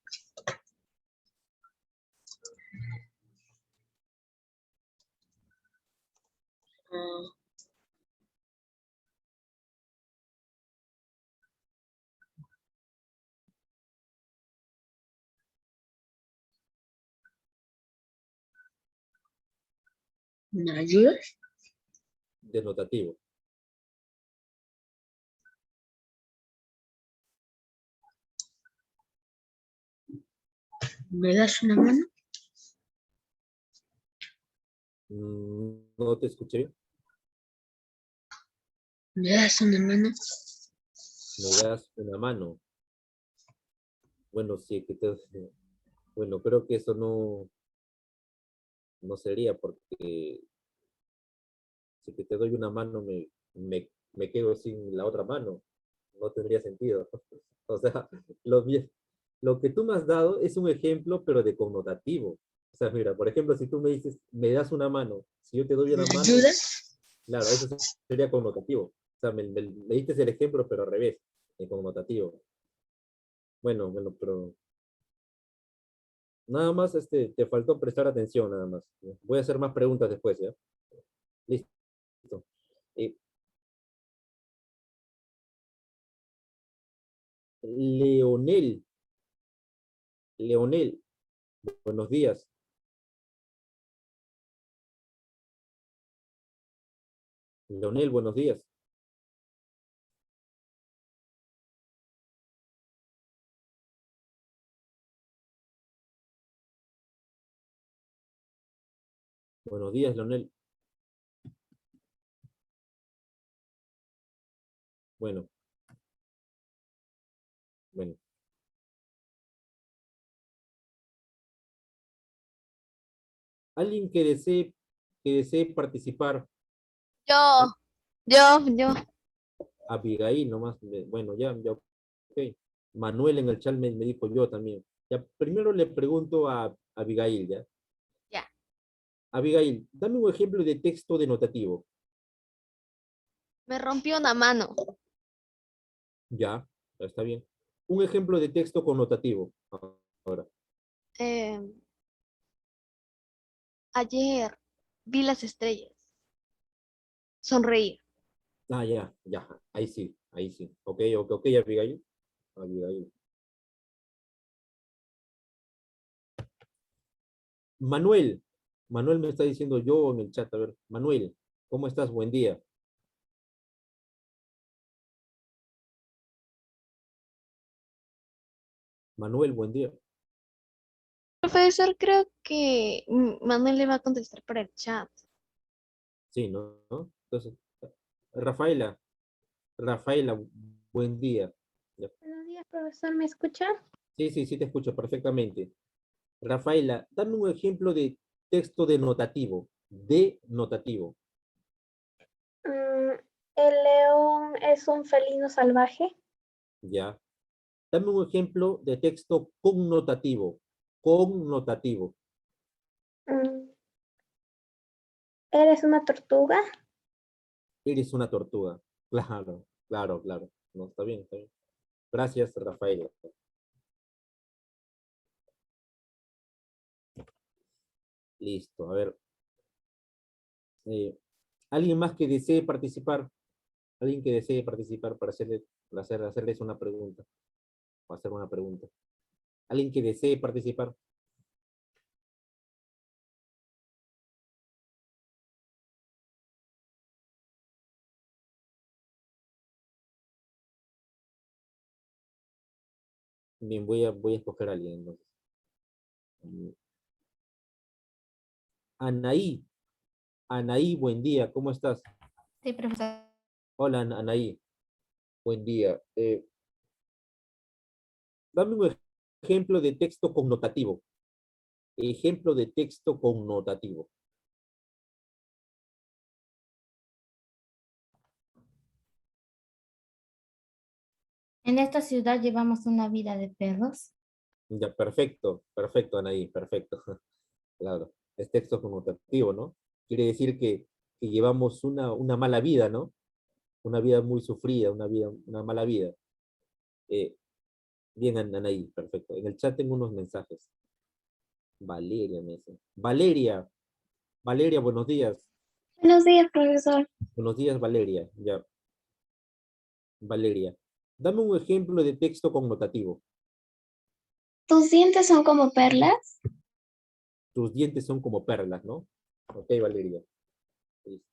Ah, ¿me ayudas? Denotativo. ¿Me das una mano? No te escuché bien. ¿Me das una mano? Me das una mano. Bueno, sí, bueno, creo que eso no sería porque si que te doy una mano me quedo sin la otra mano. No tendría sentido. O sea, lo que tú me has dado es un ejemplo, pero de connotativo. O sea, mira, por ejemplo, si tú me dices, me das una mano, si yo te doy ¿Me una mano, ayudas? claro, eso sería connotativo. O sea, me diste el ejemplo, pero al revés, de connotativo. Bueno, pero nada más te faltó prestar atención, nada más. Voy a hacer más preguntas después, ¿ya? Listo. Eh, Leonel, Leonel, buenos días. Leonel, buenos días. Buenos días, Leonel. Bueno, bueno. Alguien que desee participar. Yo, yo. Abigail, nomás. Bueno, ya, ok. Manuel en el chat me dijo yo también. Ya, primero le pregunto a Abigail, ¿ya? Ya. Abigail, dame un ejemplo de texto denotativo. Me rompió una mano. Ya, está bien. Un ejemplo de texto connotativo. Ahora. Eh, ayer vi las estrellas. Sonreír. Ya. Ahí sí, ahí sí. Ok, Abigail. Abigail. Manuel. Manuel me está diciendo yo en el chat. A ver, Manuel, ¿cómo estás? Buen día. Manuel, buen día. Profesor, creo que Manuel le va a contestar por el chat. Sí, ¿no? Entonces, Rafaela, Rafaela, buen día. Ya. Buenos días, profesor, ¿me escucha? Sí, te escucho perfectamente. Rafaela, dame un ejemplo de texto denotativo. Denotativo. El león es un felino salvaje. Ya. Dame un ejemplo de texto connotativo. Connotativo. Mm, ¿Eres una tortuga? Eres una tortuga. Claro, claro, claro. No, está bien, está bien. Gracias, Rafael. Listo, a ver. Eh, ¿Alguien más que desee participar? ¿Alguien que desee participar para hacerles una pregunta? O hacer una pregunta. ¿Alguien que desee participar? Bien, voy a escoger a alguien entonces. Anaí. Anaí, buen día, ¿cómo estás? Sí, profesor. Hola, Anaí. Buen día. Dame un ejemplo de texto connotativo. Ejemplo de texto connotativo. En esta ciudad llevamos una vida de perros. Ya, perfecto, perfecto, Anaí, perfecto. Claro, es texto connotativo, ¿no? Quiere decir que llevamos una mala vida, ¿no? Una vida muy sufrida, una mala vida. Eh, Bien, Anaí, perfecto. En el chat tengo unos mensajes. Valeria me dice. Valeria, Valeria, buenos días. Buenos días, profesor. Buenos días, Valeria. Ya, Valeria. Dame un ejemplo de texto connotativo. ¿Tus dientes son como perlas? Tus dientes son como perlas, ¿no? Ok, Valeria. Listo.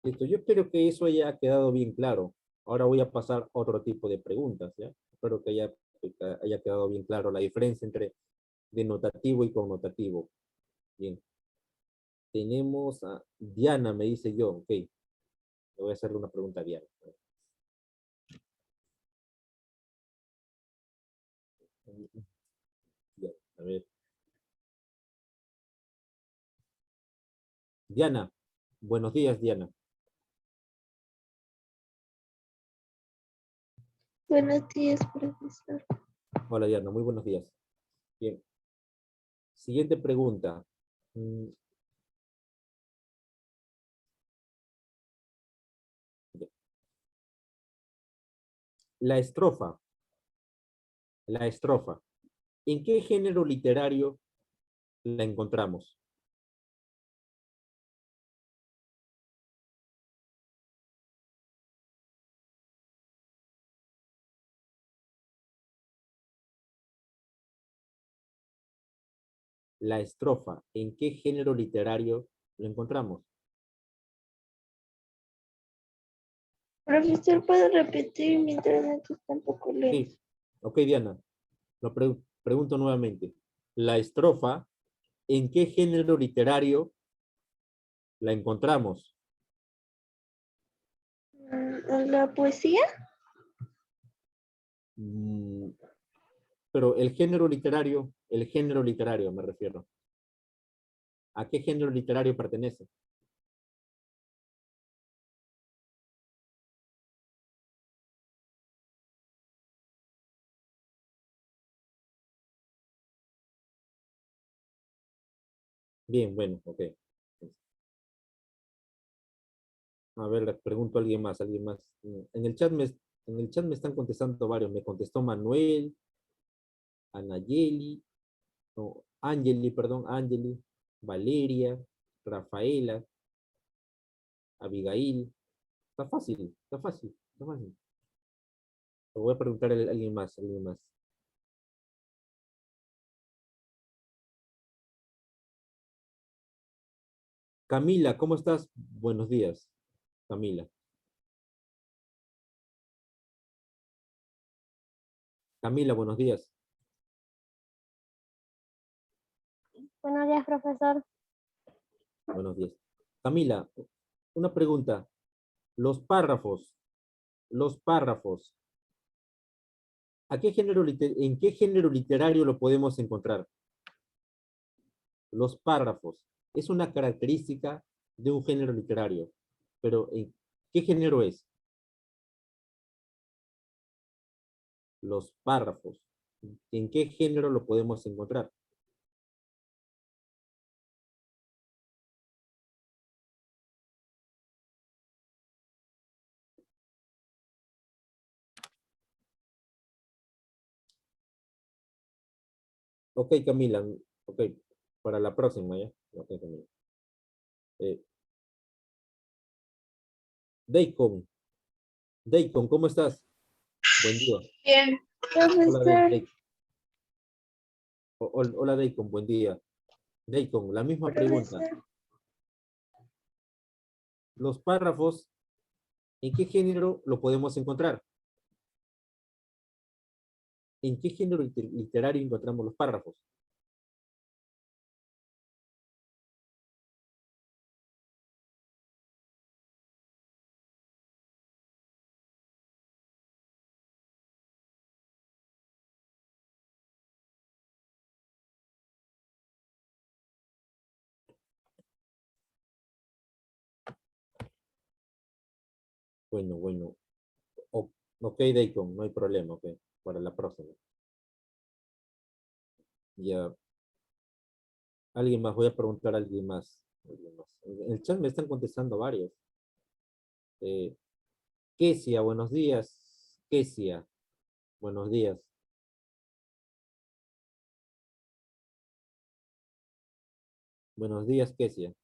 Listo. Yo espero que eso haya quedado bien claro. Ahora voy a pasar a otro tipo de preguntas, ¿ya? Espero que haya quedado bien claro la diferencia entre denotativo y connotativo. Bien. Tenemos a Diana, me dice yo. Ok. Le voy a hacerle una pregunta a Diana. Ya, a ver. Diana. Buenos días, Diana. Buenos días, profesor. Hola, Diana. Muy buenos días. Bien. Siguiente pregunta. Ya. La estrofa. La estrofa. ¿En qué género literario la encontramos? La estrofa. ¿En qué género literario la encontramos? Profesor, ¿puedo repetir? Mi internet está un poco lento. Sí. Ok, Diana. Lo pregunto nuevamente. La estrofa. ¿En qué género literario la encontramos? ¿La poesía? Mm, Pero el género literario me refiero. ¿A qué género literario pertenece? Bien, bueno, ok. A ver, le pregunto a alguien más, alguien más. En el chat me están contestando varios. Me contestó Manuel, Anayeli, no, Angeli, perdón, Angeli, Valeria, Rafaela, Abigail. Está fácil, está fácil, está fácil. Le voy a preguntar a alguien más, alguien más. Camila, ¿cómo estás? Buenos días, Camila. Camila, buenos días. Buenos días, profesor. Buenos días. Camila, una pregunta. Los párrafos, los párrafos, ¿en qué género literario lo podemos encontrar? Los párrafos. Es una característica de un género literario, Pero, ¿qué género es? Los párrafos. ¿En qué género lo podemos encontrar? Ok, Camila. Ok, para la próxima, ¿ya? Ok, Camila. Deacon. Deacon, ¿cómo estás? Buen día. Bien, Hola, profesor. Deacon. Hola, Deacon, buen día. Deacon, la misma pregunta. Profesor. Los párrafos, ¿en qué género lo podemos encontrar? ¿En qué género literario encontramos los párrafos? Bueno. Ok, Deacon, no hay problema, ok. Para la próxima. Ya. Alguien más, voy a preguntar a alguien más. En el chat me están contestando varios. Kesia, buenos días. Kesia, buenos días. Buenos días, Kesia.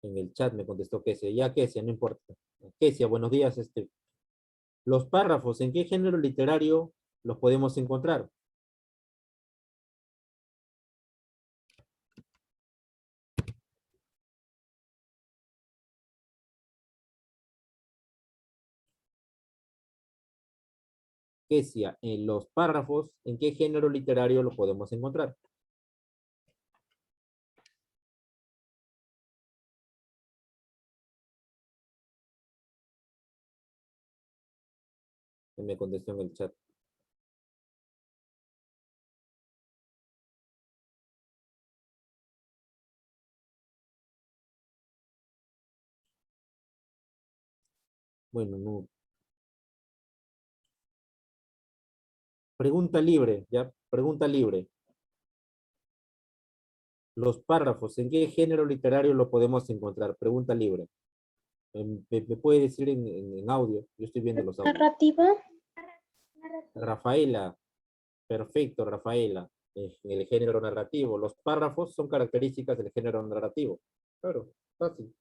En el chat me contestó Kesia. Ya, Kesia, no importa. Kesia, buenos días. Los párrafos, ¿en qué género literario los podemos encontrar? Kesia, en los párrafos, ¿en qué género literario lo podemos encontrar? Que me contestó en el chat. Bueno, no. Pregunta libre, ¿ya? Pregunta libre. Los párrafos, ¿en qué género literario lo podemos encontrar? Pregunta libre. Me puede decir en audio. Yo estoy viendo los audios. Narrativa. Rafaela. Perfecto, Rafaela. En el género narrativo. Los párrafos son características del género narrativo. Claro, fácil.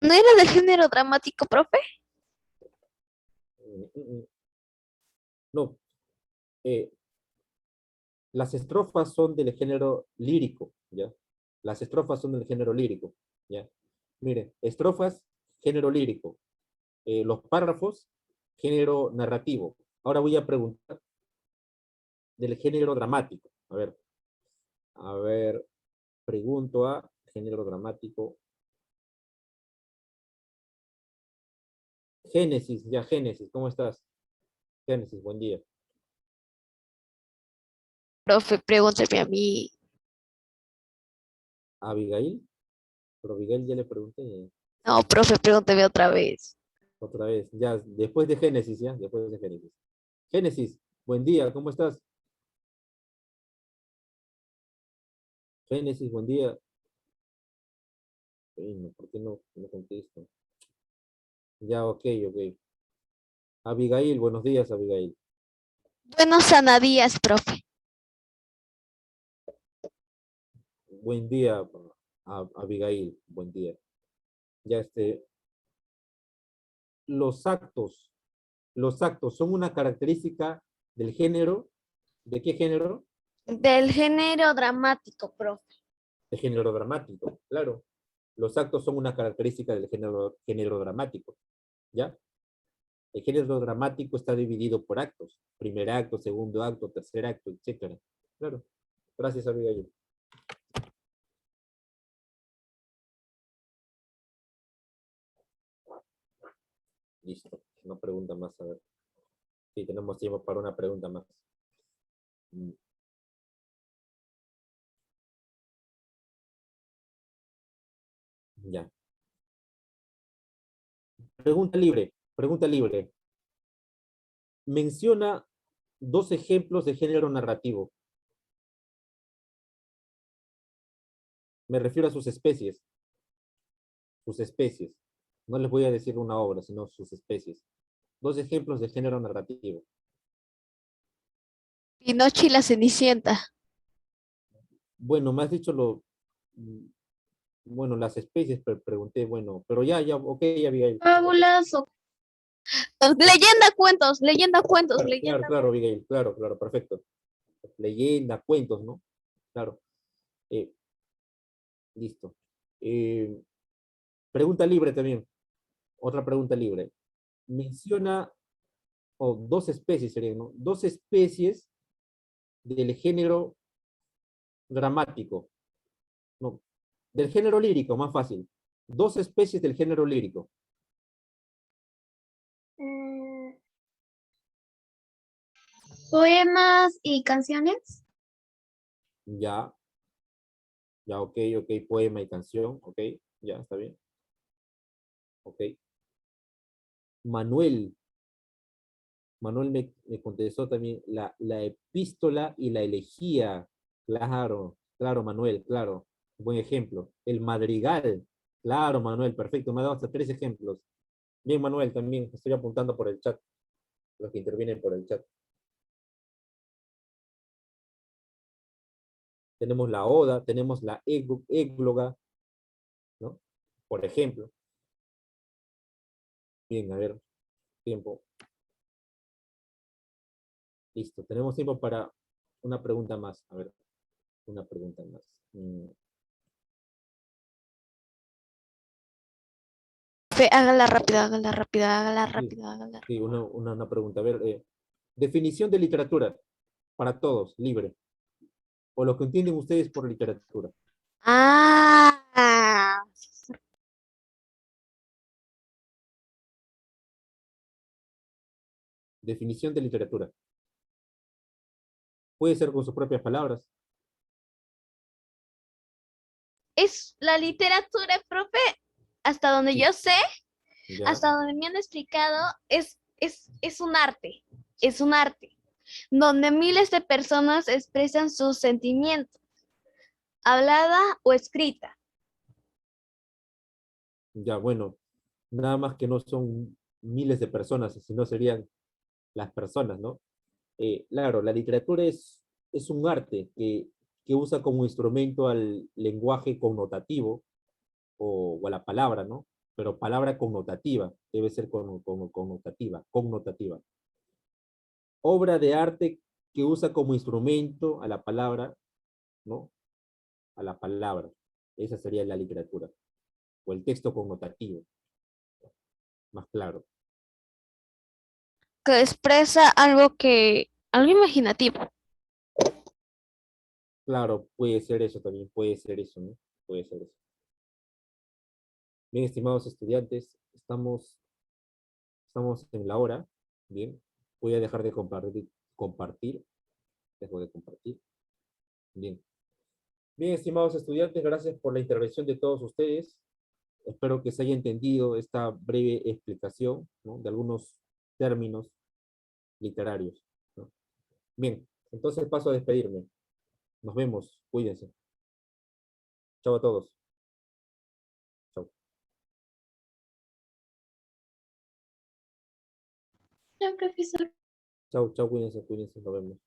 ¿No era de género dramático, profe? No. Las estrofas son del género lírico, ¿ya? Las estrofas son del género lírico, ¿ya? Mire, estrofas, género lírico. Los párrafos, género narrativo. Ahora voy a preguntar del género dramático. A ver, pregunto a género dramático. Génesis, ya Génesis, ¿cómo estás? Génesis, buen día. Profe, pregúnteme a mí. Abigail, pero Abigail ya le pregunté No, profe, pregúnteme otra vez. otra vez. Ya, después de Génesis, ya, después de Génesis. Génesis, buen día, ¿cómo estás? Génesis, buen día. No, ¿por qué no contesto? Ya, ok. Abigail, buenos días, Abigail. Buenos sanadías, profe. Buen día, Abigail, buen día. Ya los actos son una característica del género. ¿De qué género? Del género dramático, profe. De género dramático, claro. Los actos son una característica del género dramático, ¿ya? El género dramático está dividido por actos. Primer acto, segundo acto, tercer acto, etcétera. Claro. Gracias, Abigail. Listo. Una pregunta más, a ver. Sí, tenemos tiempo para una pregunta más. Ya. Pregunta libre, pregunta libre. Menciona 2 ejemplos de género narrativo. Me refiero a sus especies. Sus especies. No les voy a decir una obra, sino sus especies. 2 ejemplos de género narrativo. Pinocho y la Cenicienta. Bueno, me has dicho bueno, las especies, pregunté, bueno, pero ya, ok, Abigail. Fábulas o Leyenda, cuentos, Claro, leyenda. claro, Abigail, claro, perfecto. Leyenda, cuentos, ¿no? Claro. Listo. Pregunta libre también. Otra pregunta libre. Menciona, o 2 especies serían, ¿no? 2 especies del género dramático. No, del género lírico, más fácil. 2 especies del género lírico. poemas y canciones. Ya, ok, poema y canción, ok, ya, está bien. Ok. Manuel me contestó también la epístola y la elegía. Claro, Manuel, claro. Buen ejemplo. El madrigal. Claro, Manuel, perfecto. Me ha dado hasta 3 ejemplos. Bien, Manuel, también estoy apuntando por el chat. Los que intervienen por el chat. Tenemos la oda, tenemos la égloga, ¿no? Por ejemplo. Bien, a ver, tiempo. Listo, tenemos tiempo para una pregunta más. A ver, una pregunta más. Hágala rápida, hágala rápida, hágala Sí, rápida, hágala rápida. sí, una pregunta. A ver, definición de literatura para todos, libre. O lo que entienden ustedes por literatura. Ah, Definición de literatura. Puede ser con sus propias palabras. es la literatura, profe, hasta donde Sí, yo sé, ya, hasta donde me han explicado, es un arte, donde miles de personas expresan sus sentimientos, hablada o escrita. ya, bueno. Nada más que no son miles de personas, sino serían las personas, ¿no? Claro, la literatura es un arte que usa como instrumento al lenguaje connotativo o a la palabra, ¿no? Pero palabra connotativa, debe ser connotativa. Obra de arte que usa como instrumento a la palabra, ¿no? A la palabra. Esa sería la literatura. O el texto connotativo, más claro. Que expresa algo imaginativo. Claro, puede ser eso también, puede ser eso, ¿no? Puede ser eso. Bien, estimados estudiantes, estamos en la hora. Bien, voy a dejar de compartir. Dejo de compartir. Bien. Bien, estimados estudiantes, gracias por la intervención de todos ustedes. Espero que se haya entendido esta breve explicación, ¿no? De algunos términos literarios, ¿no? Bien, entonces paso a despedirme. Nos vemos, cuídense. Chao a todos. Chao. Ya, profesor. Chao, cuídense, nos vemos.